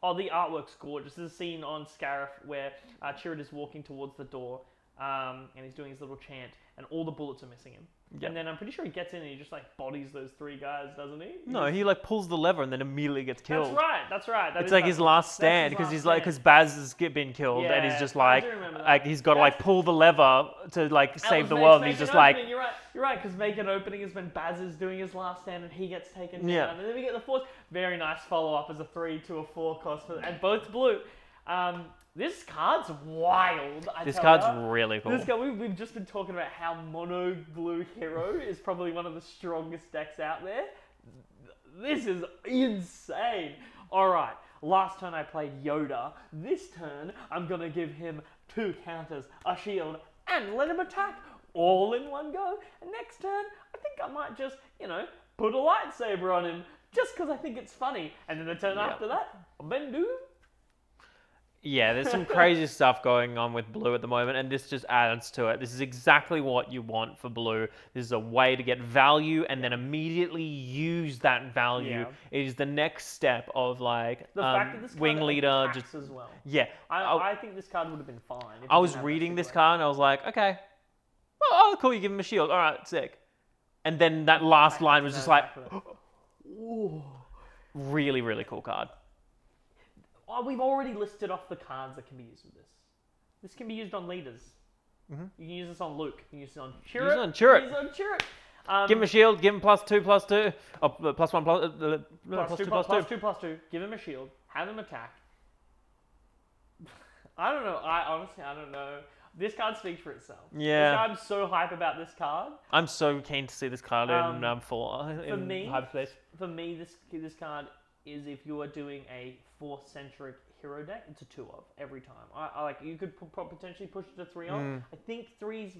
Oh, the artwork's gorgeous. There's a scene on Scarif where Chirrut is walking towards the door, and he's doing his little chant, and all the bullets are missing him. Yep. And then I'm pretty sure he gets in and he just like bodies those 3 guys, doesn't he? No, he like pulls the lever and then immediately gets killed. That's right. That It's is like that- his last that's stand his because last he's like stand. because Baz has been killed and he's Yeah, just I like do remember that. he's got to like pull the lever to like That save was the Make- world and Make he's just an like Opening. You're right, because Make an Opening is when Baz is doing his last stand and he gets taken down. Yeah. And then we get the Force. Very nice follow-up as a 3 to a 4 cost, and both blue. This card's wild. this tell card's ya. really cool. This card, we've just been talking about how mono blue hero is probably one of the strongest decks out there. This is insane. All right, last turn I played Yoda. This turn I'm gonna give him 2 counters, a shield, and let him attack all in one go. And next turn I think I might just put a lightsaber on him just because I think it's funny. And then the turn Yeah. after that, Bendu. Yeah, there's some crazy stuff going on with blue at the moment, and this just adds to it. This is exactly what you want for blue. This is a way to get value and then immediately use that value. Yeah. It is the next step of like The fact that this card wing leader. attacks Just as well. yeah, I think this card would have been fine. If I it was didn't have reading that this situation. card and I was like, okay, oh cool, you give him a shield. All right, sick. And then that last line was just like, Ooh. really, really cool card. Oh, we've already listed off the cards that can be used with this. This can be used on leaders. Mhm. You can use this on Luke. You can use it on Use Chirrut. it on Chirrut. Use it on Chirrut. Give him a shield. Give him +2/+2. Oh, +1/+2. +2/+2. Give him a shield. Have him attack. I don't know. I don't know. This card speaks for itself. Yeah. I'm so hype about this card. I'm so keen to see this card in me- hyperspace. For me, this card is if you are doing a Force-centric hero deck, it's a 2 of every time. I like you could potentially push it to 3 of. I think 3's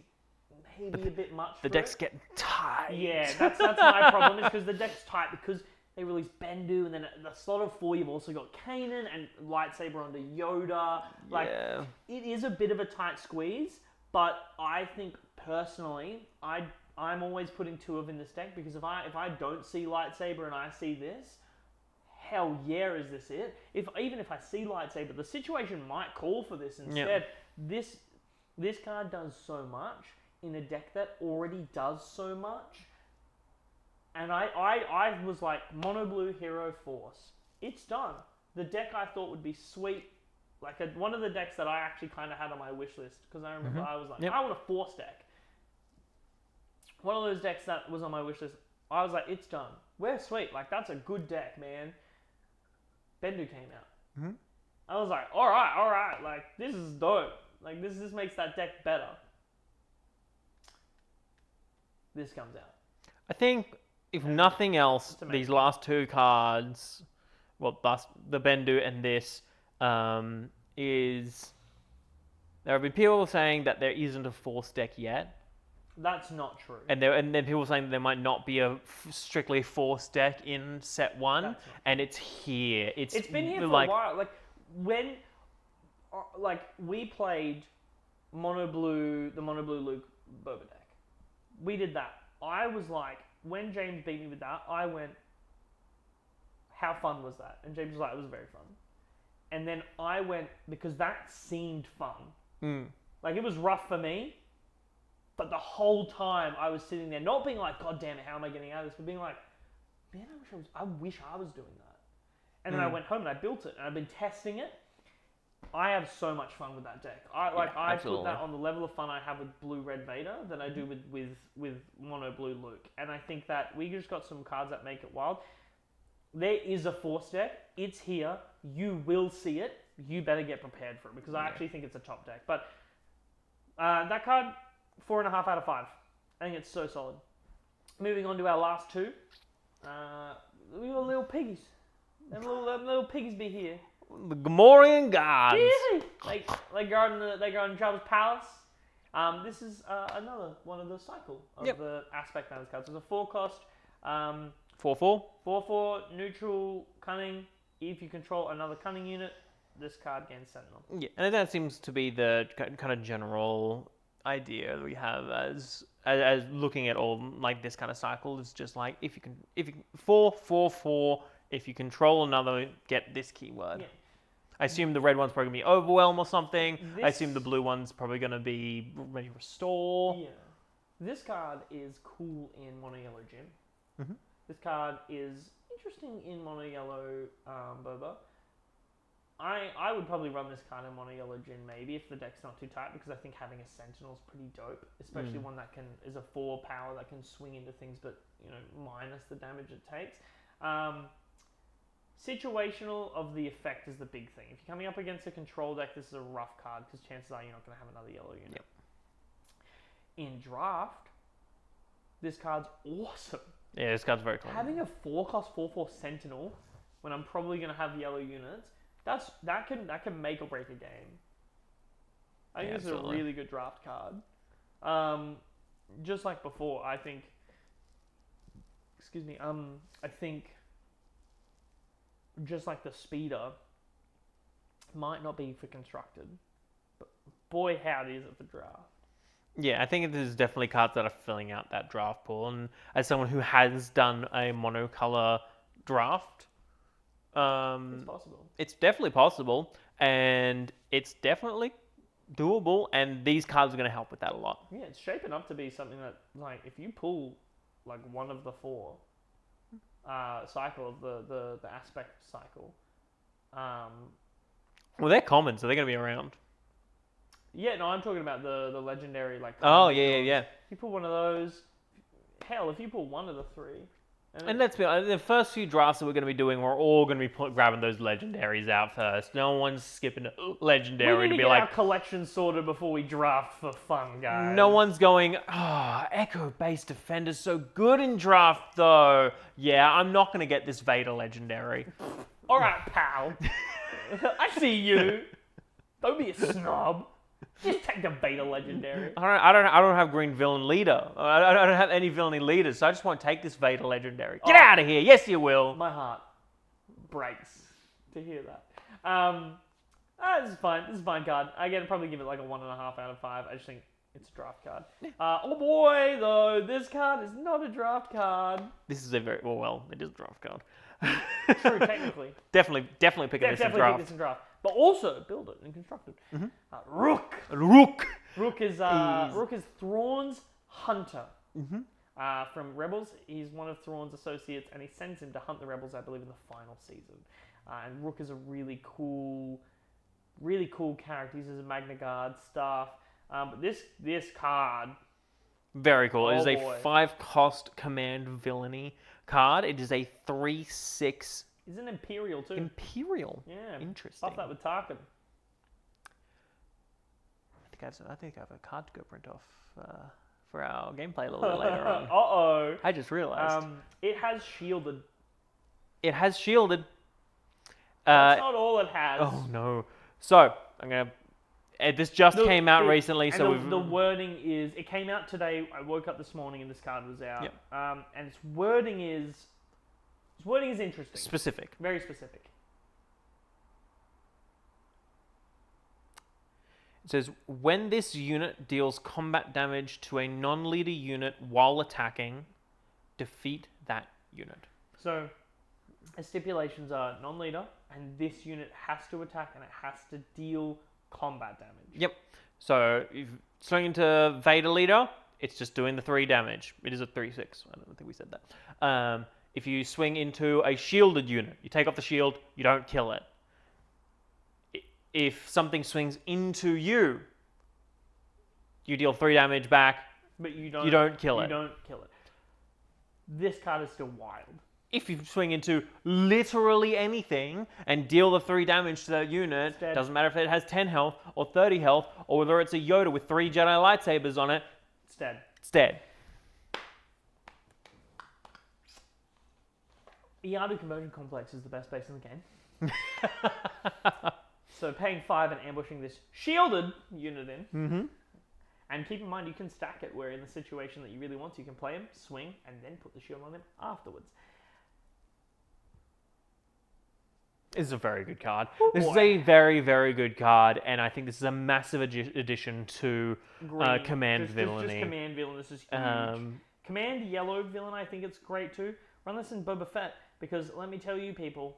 maybe a bit much. The for deck's it. getting tight. Yeah, that's my problem. Is because the deck's tight because they release Bendu, and then at the slot of 4 you've also got Kanan and lightsaber onto Yoda. Like Yeah. it is a bit of a tight squeeze, but I think personally, I'm always putting 2 of in this deck because if I don't see lightsaber and I see this, hell yeah, is this it? Even if I see lightsaber, the situation might call for this instead. This card does so much in a deck that already does so much. And I was like, mono blue hero force. It's done. The deck I thought would be sweet one of the decks that I actually kind of had on my wish list because I remember I was like, Yep. I want a Force deck. One of those decks that was on my wish list, I was like, it's done. We're sweet. Like, that's a good deck, man. Bendu came out. Mm-hmm. I was like, all right. Like, this is dope. Like, this makes that deck better. This comes out. I think, if nothing else, these last two cards, well, the Bendu and this, is... There have been people saying that there isn't a Force deck yet. That's not true. And then people saying that there might not be a strictly Force deck in set 1, and it's here. It's been here for a while. Like, when... Like, we played the Mono Blue Luke Boba deck. We did that. I was like, when James beat me with that, I went, how fun was that? And James was like, it was very fun. And then I went, because that seemed fun. Like, it was rough for me, but the whole time I was sitting there, not being like, God damn it, how am I getting out of this? But being like, man, I wish I was doing that. And then I went home and I built it, and I've been testing it. I have so much fun with that deck. I put that on the level of fun I have with Blue-Red Vader than I do with Mono Blue Luke. And I think that we just got some cards that make it wild. There is a Force deck. It's here. You will see it. You better get prepared for it because I actually think it's a top deck. But that card, 4.5 out of 5. I think it's so solid. Moving on to our last two. We got little piggies. Them little piggies be here. The Gamorrean Guards. They go in Jabba's palace. This is another one of the cycle of the Aspect Matters cards. It's a 4-cost. 4/4. 4/4 neutral cunning. If you control another cunning unit, this card gains Sentinel. Yeah, and that seems to be the kind of general idea we have as looking at all like this kind of cycle. Is just like if you can 4/4. If you control another, get this keyword. Yeah. I assume the red one's probably going to be Overwhelm or something. I assume the blue one's probably going to be Ready Restore. Yeah. This card is cool in Mono Yellow Gym. Mm-hmm. This card is interesting in Mono Yellow Boba. I would probably run this card in Mono Yellow Gym maybe if the deck's not too tight because I think having a Sentinel is pretty dope, especially one that is a 4 power that can swing into things but minus the damage it takes. Situational of the effect is the big thing. If you're coming up against a control deck, this is a rough card because chances are you're not going to have another yellow unit. Yep. In draft, this card's awesome. Yeah, this card's very cool. Having a 4-cost 4/4 Sentinel when I'm probably going to have yellow units, that can make or break a game. I think this is a really good draft card. Just like before, I think. Excuse me. I think. Just like the speeder might not be for constructed, but boy howdy is it for draft. Yeah, I think there's definitely cards that are filling out that draft pool, and as someone who has done a monocolor draft, it's possible. It's definitely possible, and it's definitely doable, and these cards are going to help with that a lot. Yeah, it's shaping up to be something that, like, if you pull like one of the 4 cycle of the aspect cycle. Well, they're common, so they're going to be around. Yeah, no, I'm talking about the legendary like. Oh yeah. If you pull one of those, hell, if you pull one of the 3. And let's be honest, the first few drafts that we're going to be doing, we're all going to be grabbing those legendaries out first. No one's skipping legendary we need to be get like our collection sorted before we draft for fun, guys. No one's going, Echo-based Defender's so good in draft, though. Yeah, I'm not going to get this Vader legendary. All right, pal. I see you. Don't be a snob. Just take the Vader legendary. I don't have green villain leader. I don't have any villainy leaders, so I just want to take this Vader legendary. Get out of here. Yes, you will. My heart breaks to hear that. This is fine. This is a fine card. I'd probably give it like a 1.5 out of 5. I just think it's a draft card. Oh boy, though, this card is not a draft card. This is a it is a draft card. True, technically. Definitely pick this in draft. Pick this in draft. But also build it and construct it. Mm-hmm. Rook. Rook is Thrawn's hunter. Mm-hmm. From Rebels. He's one of Thrawn's associates, and he sends him to hunt the Rebels, I believe, in the final season. And Rook is a really cool really cool character. He's a Magna Guard staff. But this card, Very cool. It is a boy. 5-cost command villainy card. It is a 3/6 is an Imperial too. Imperial. Yeah, Interesting. buff that with Tarkin. I think I have a card to go print off for our gameplay a little bit later on. Uh-oh. I just realized. It has shielded. It has shielded. That's not all it has. Oh no. So, I'm going to... This just came out recently, so the wording is... It came out today. I woke up this morning and this card was out. Yep. And its wording is interesting. Specific. Very specific. It says, when this unit deals combat damage to a non-leader unit while attacking, defeat that unit. So, the stipulations are non-leader, and this unit has to attack, and it has to deal combat damage. Yep. So, if swing into Vader leader, it's just doing the 3 damage. It is a 3/6. I don't think we said that. If you swing into a shielded unit, you take off the shield, you don't kill it. If something swings into you, you deal 3 damage back, but you don't kill it. You don't kill it. This card is still wild. If you swing into literally anything and deal the 3 damage to that unit, doesn't matter if it has 10 health or 30 health, or whether it's a Yoda with 3 Jedi lightsabers on it, it's dead. It's dead. Iadu Conversion Complex is the best base in the game. So paying 5 and ambushing this shielded unit in. Mm-hmm. And keep in mind, you can stack it where in the situation that you really want to, you can play him, swing, and then put the shield on him afterwards. This is a very good card. Oh, this boy. is a very, very good card, and I think this is a massive addition to Command Villainy. Just Command Villain, this is huge. Command Yellow Villain, I think it's great too. Run this in Boba Fett, because let me tell you people,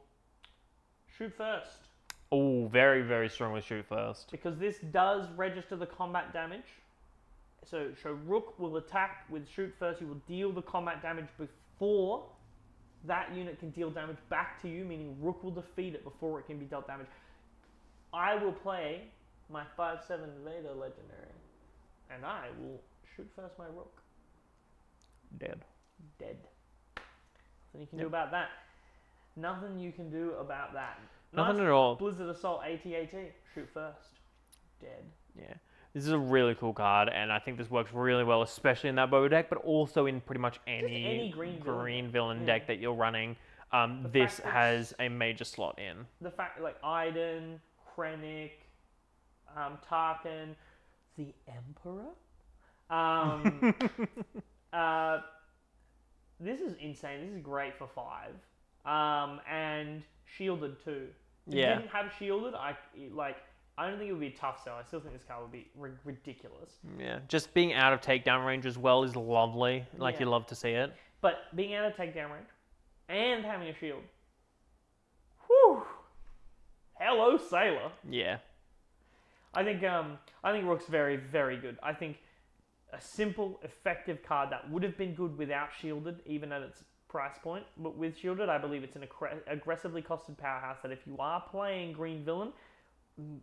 shoot first. Oh, very, very strong with shoot first. Because this does register the combat damage. So Rook will attack with shoot first. You will deal the combat damage before that unit can deal damage back to you, meaning Rook will defeat it before it can be dealt damage. I will play my 5/7 Vader Legendary, and I will shoot first my Rook. Dead. Nothing you can do about that. Nothing you can do about that. Nothing at all. Blizzard Assault AT-AT. Shoot first. Dead. Yeah. This is a really cool card, and I think this works really well, especially in that Boba deck, but also in pretty much any green villain deck that you're running. This has a major slot in. The fact, like Iden, Krennic, Tarkin, the Emperor. This is insane. This is great for 5. And shielded too. If you didn't have shielded, I don't think it would be a tough sell. I still think this card would be ridiculous. Yeah, just being out of takedown range as well is lovely. You love to see it. But being out of takedown range and having a shield. Whew. Hello, Sailor. Yeah. I think Rook's very, very good. I think a simple, effective card that would have been good without shielded, even at its price point, but with shielded, I believe it's an aggressively costed powerhouse that if you are playing green villain,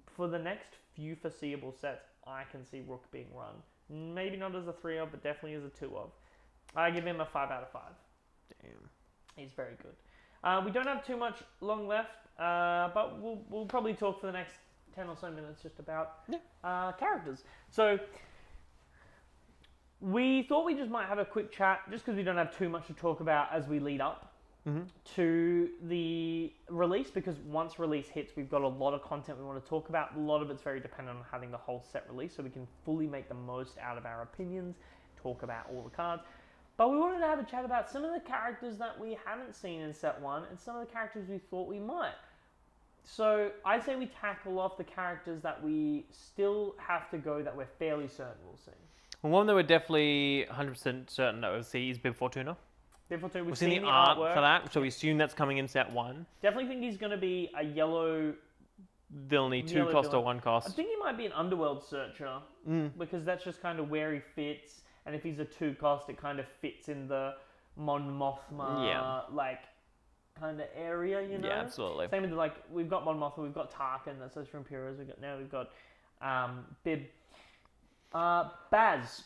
for the next few foreseeable sets, I can see Rook being run. Maybe not as a 3 of, but definitely as a 2 of. I give him a 5 out of 5. Damn. He's very good. We don't have too much long left, but we'll probably talk for the next 10 or so minutes just about characters. So we thought we just might have a quick chat, just because we don't have too much to talk about as we lead up to the release, because once release hits, we've got a lot of content we want to talk about. A lot of it's very dependent on having the whole set released, so we can fully make the most out of our opinions, talk about all the cards. But we wanted to have a chat about some of the characters that we haven't seen in set 1, and some of the characters we thought we might. So I'd say we tackle off the characters that we still have to go, that we're fairly certain we'll see. Well, one that we're definitely 100% certain that we'll see is Bib Fortuna. Bib Fortuna, we've seen the art for that, so we assume that's coming in set 1. Definitely think he's going to be a yellow villainy, 2 cost or 1 cost. I think he might be an Underworld Searcher, because that's just kind of where he fits, and if he's a 2 cost, it kind of fits in the Mon Mothma, kind of area, you know? Yeah, absolutely. Same with, like, we've got Mon Mothma, we've got Tarkin, that's those from Heroes, we've got Bib. Baz.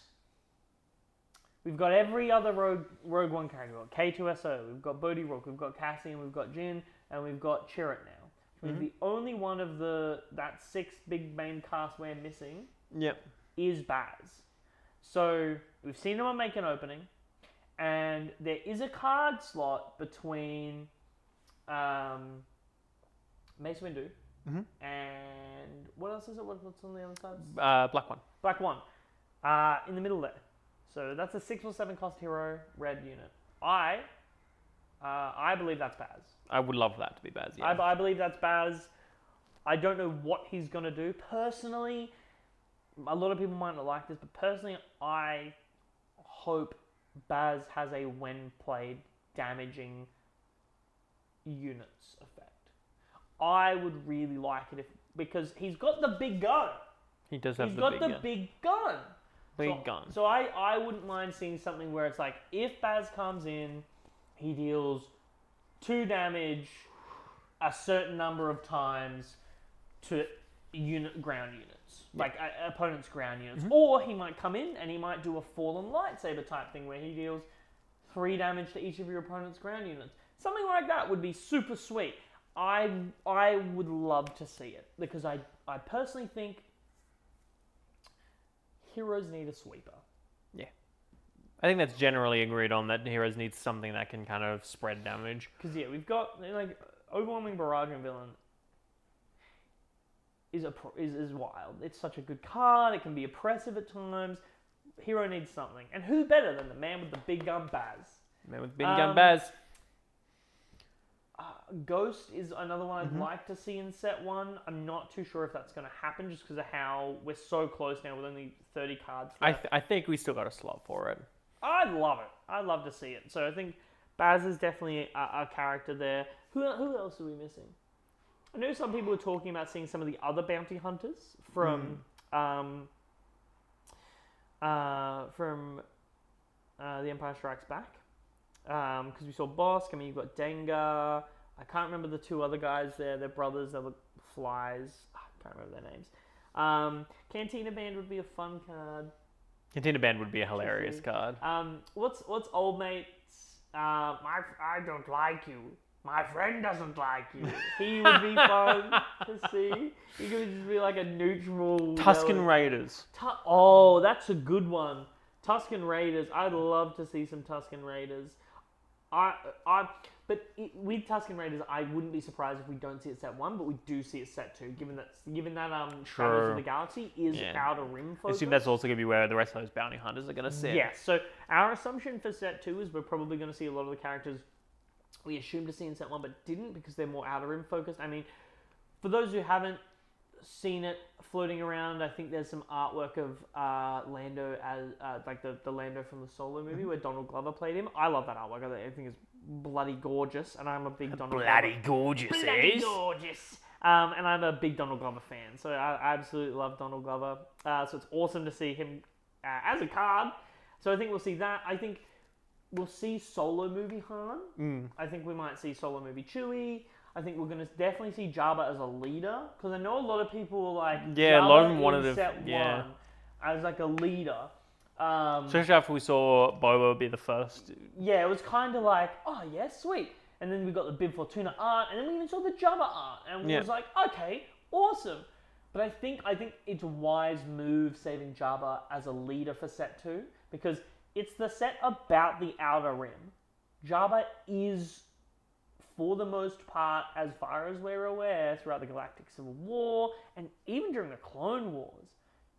We've got every other Rogue One character. We've got K2SO, we've got Bodhi Rook, we've got Cassian, we've got Jin, and we've got Chirrut now. Which means the only one of that 6 big main cast we're missing is Baz. So we've seen him make an opening, and there is a card slot between Mace Windu and what else is it? What's on the other side? Black One. Black One. In the middle there. So that's a 6 or 7 cost hero red unit. I believe that's Baz. I would love that to be Baz, yeah. I believe that's Baz. I don't know what he's going to do. Personally, a lot of people might not like this, but personally, I hope Baz has a when played damaging units effect. I would really like it because he's got the big gun. He does have He's the got big the gun. big gun. Big gun. So I wouldn't mind seeing something where it's like, if Baz comes in, he deals 2 damage a certain number of times to ground units, like opponent's ground units. Or he might come in and he might do a fallen lightsaber type thing where he deals 3 damage to each of your opponent's ground units. Something like that would be super sweet. I would love to see it because I personally think heroes need a sweeper. Yeah. I think that's generally agreed on, that heroes need something that can kind of spread damage. Because, we've got, like, Overwhelming Barrage and Villain is wild. It's such a good card. It can be oppressive at times. Hero needs something. And who better than the man with the big gun, Baz? Man with big gun, Baz. Ghost is another one I'd like to see in set 1. I'm not too sure if that's going to happen just because of how we're so close now with only 30 cards left. I think we still got a slot for it. I'd love it. I'd love to see it. So I think Baz is definitely a character there. Who else are we missing? I know some people were talking about seeing some of the other bounty hunters from The Empire Strikes Back. Because we saw Bosk. I mean, you've got Dengar. I can't remember the 2 other guys there. They're brothers. They look flies. I can't remember their names. Cantina Band would be a fun card. Cantina Band would be a hilarious card. What's old mate's? I don't like you. My friend doesn't like you. He would be fun to see. He could just be like a neutral. Tusken Raiders. Oh, that's a good one. Tusken Raiders. I'd love to see some Tusken Raiders. With Tusken Raiders, I wouldn't be surprised if we don't see it set 1, but we do see it set 2. Given that Shadows of the Galaxy is Outer Rim focused. I assume that's also going to be where the rest of those bounty hunters are going to sit. Yes. So our assumption for set 2 is we're probably going to see a lot of the characters we assumed to see in set 1, but didn't because they're more Outer Rim focused. I mean, for those who haven't seen it floating around, I think there's some artwork of Lando as like the Lando from the Solo movie where Donald Glover played him. I love that artwork. I think it's bloody gorgeous, and I'm a big Donald Glover. Bloody gorgeous. And I'm a big Donald Glover fan, so I absolutely love Donald Glover. So it's awesome to see him as a card. So I think we'll see that. I think we'll see Solo movie Han. I think we might see Solo movie Chewie. I think we're going to definitely see Jabba as a leader, because I know a lot of people were like, yeah, Jabba a lot of them wanted to, set 1 as like a leader. Especially after we saw Boba be the first. Yeah, it was kind of like, oh yeah, sweet. And then we got the Bib Fortuna art, and then we even saw the Jabba art, and it was like, okay, awesome. But I think it's a wise move saving Jabba as a leader for set 2, because it's the set about the Outer Rim. Jabba is, for the most part, as far as we're aware, throughout the Galactic Civil War, and even during the Clone Wars,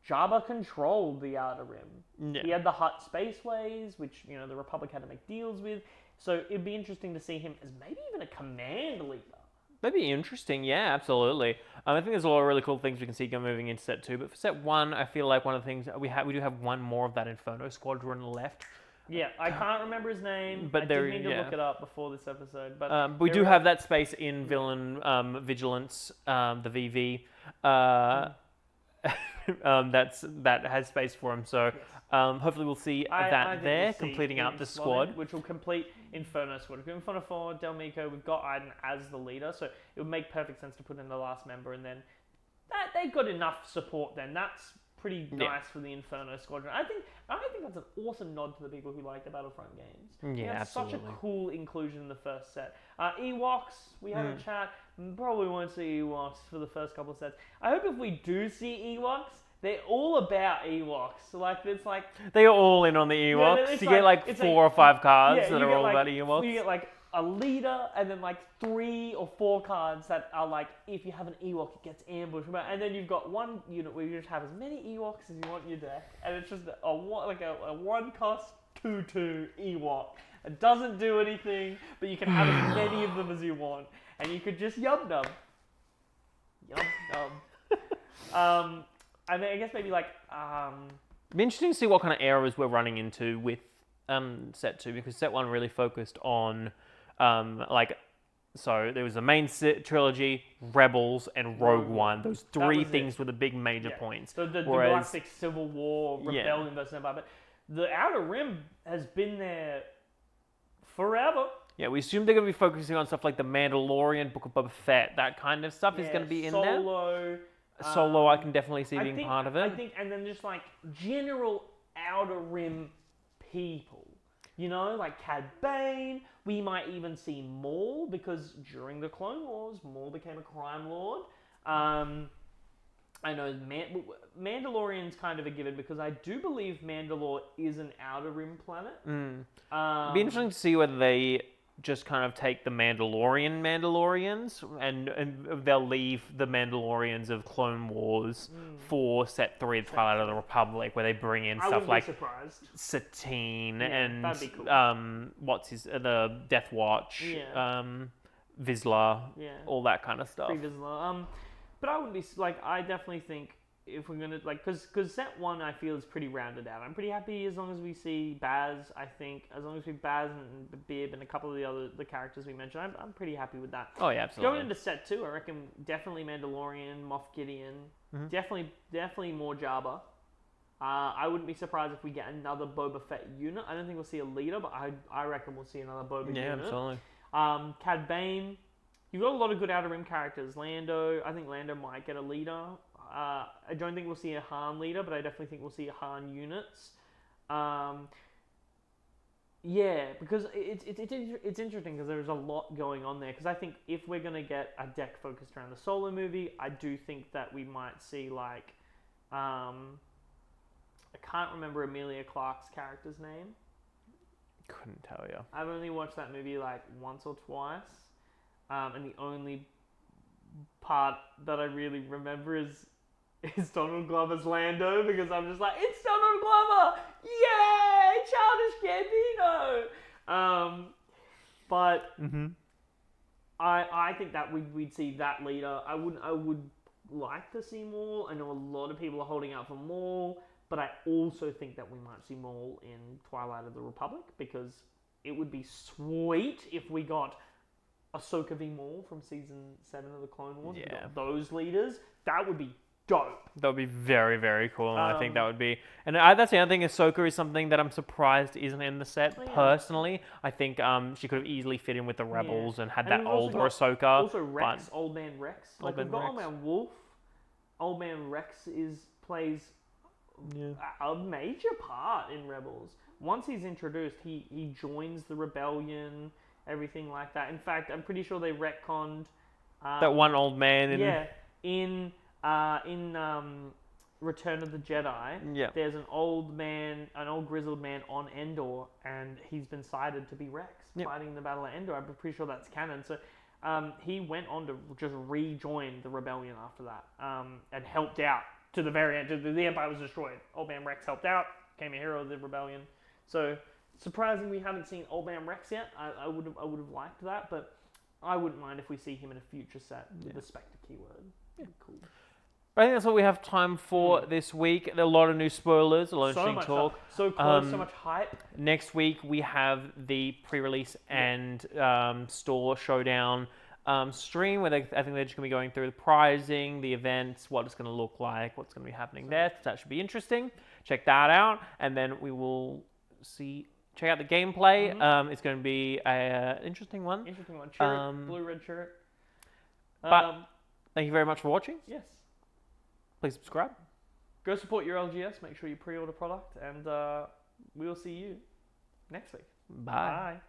Jabba controlled the Outer Rim. Yeah. He had the Hutt spaceways, which, the Republic had to make deals with. So it'd be interesting to see him as maybe even a command leader. That'd be interesting, yeah, absolutely. I think there's a lot of really cool things we can see moving into set 2, but for set 1, I feel like one of the things, we do have one more of that Inferno Squadron left. Yeah, I can't remember his name, but I did need to look it up before this episode. But we do have that space in Villain Vigilance, the VV, that has space for him, so hopefully we'll see that there, completing out the squad. Which will complete Inferno Squadron. We've got Inferno 4, Del Mico, we've got Iden as the leader, so it would make perfect sense to put in the last member, and then they've got enough support then. That's pretty nice for the Inferno Squadron. I think that's an awesome nod to the people who like the Battlefront games. Yeah, that's absolutely. such a cool inclusion in the first set. Ewoks, we had a chat. Probably won't see Ewoks for the first couple of sets. I hope if we do see Ewoks, they're all about Ewoks. Like, it's like... They're all in on the Ewoks. You get like 4 or 5 cards that are all about Ewoks. You get like a leader and then like 3 or 4 cards that are like, if you have an Ewok, it gets ambushed. And then you've got one unit where you just have as many Ewoks as you want in your deck. And it's just a 1-cost 2/2 Ewok. It doesn't do anything, but you can have as many of them as you want. And you could just yum-num. Yum-num. And then I guess maybe like... It'd be interesting to see what kind of eras we're running into with set 2, because set 1 really focused on so there was the main trilogy, Rebels, and Rogue One. Those 3 things were the big major points. The Galactic Civil War, Rebellion versus Empire. But the Outer Rim has been there forever. Yeah, we assume they're going to be focusing on stuff like The Mandalorian, Book of Boba Fett, that kind of stuff is going to be in there. Solo, I can definitely see being part of it. I think, and then just like general Outer Rim people. You know, like Cad Bane. We might even see Maul, because during the Clone Wars, Maul became a crime lord. I know Mandalorian's kind of a given, because I do believe Mandalore is an Outer Rim planet. It'd be interesting to see whether they just kind of take the Mandalorians and they'll leave the Mandalorians of Clone Wars for set 3 of Twilight of the Republic, where they bring in stuff like Satine and that'd be cool. The Death Watch, Vizsla, all that kind of stuff. Vizsla. But I wouldn't be like, I definitely think if we're gonna like, because set 1 I feel is pretty rounded out. I'm pretty happy as long as we see Baz. I think as long as we Baz and Bib and a couple of the characters we mentioned, I'm pretty happy with that. Oh yeah, absolutely. Going into set 2, I reckon definitely Mandalorian, Moff Gideon, definitely more Jabba. I wouldn't be surprised if we get another Boba Fett unit. I don't think we'll see a leader, but I reckon we'll see another Boba unit. Yeah, absolutely. Cad Bane. You've got a lot of good Outer Rim characters. Lando, I think Lando might get a leader. I don't think we'll see a Han leader, but I definitely think we'll see Han units. Because it's interesting because there's a lot going on there. Because I think if we're going to get a deck focused around the Solo movie, I do think that we might see like... I can't remember Emilia Clarke's character's name. Couldn't tell you. I've only watched that movie like once or twice. And the only part that I really remember is Donald Glover's Lando, because I'm just like, it's Donald Glover! Yay! Childish Gambino! But I think that we'd see that leader. I would like to see Maul. I know a lot of people are holding out for Maul, but I also think that we might see Maul in Twilight of the Republic, because it would be sweet if we got Ahsoka v. Maul from season 7 of the Clone Wars. Yeah. Those leaders, that would be dope. That would be very, very cool, and I think that would be... And that's the other thing, Ahsoka is something that I'm surprised isn't in the set, personally. I think she could have easily fit in with the Rebels and had that older Ahsoka. Also Rex, Old Man Rex. Like, we've got Old Man Wolf. Old Man Rex plays a major part in Rebels. Once he's introduced, he joins the rebellion, everything like that. In fact, I'm pretty sure they retconned... that one old man in Return of the Jedi, there's an old grizzled man on Endor, and he's been cited to be Rex fighting the Battle of Endor. I'm pretty sure that's canon. So he went on to just rejoin the rebellion after that, and helped out to the very end. The Empire was destroyed. Old Man Rex helped out, became a hero of the rebellion. So surprising we haven't seen Old Man Rex yet. I would have liked that, but I wouldn't mind if we see him in a future set with the Spectre keyword. Cool. But I think that's what we have time for this week. There are a lot of new spoilers, a lot of interesting talk. Stuff. So close, so much hype. Next week we have the pre-release and store showdown stream, where I think they're just going to be going through the prizing, the events, what it's going to look like, what's going to be happening there. So that should be interesting. Check that out, and then we will check out the gameplay. It's going to be an interesting one. Interesting one. Shirt, blue red shirt. But thank you very much for watching. Yes. Please subscribe. Go support your LGS. Make sure you pre-order product, and we will see you next week. Bye. Bye.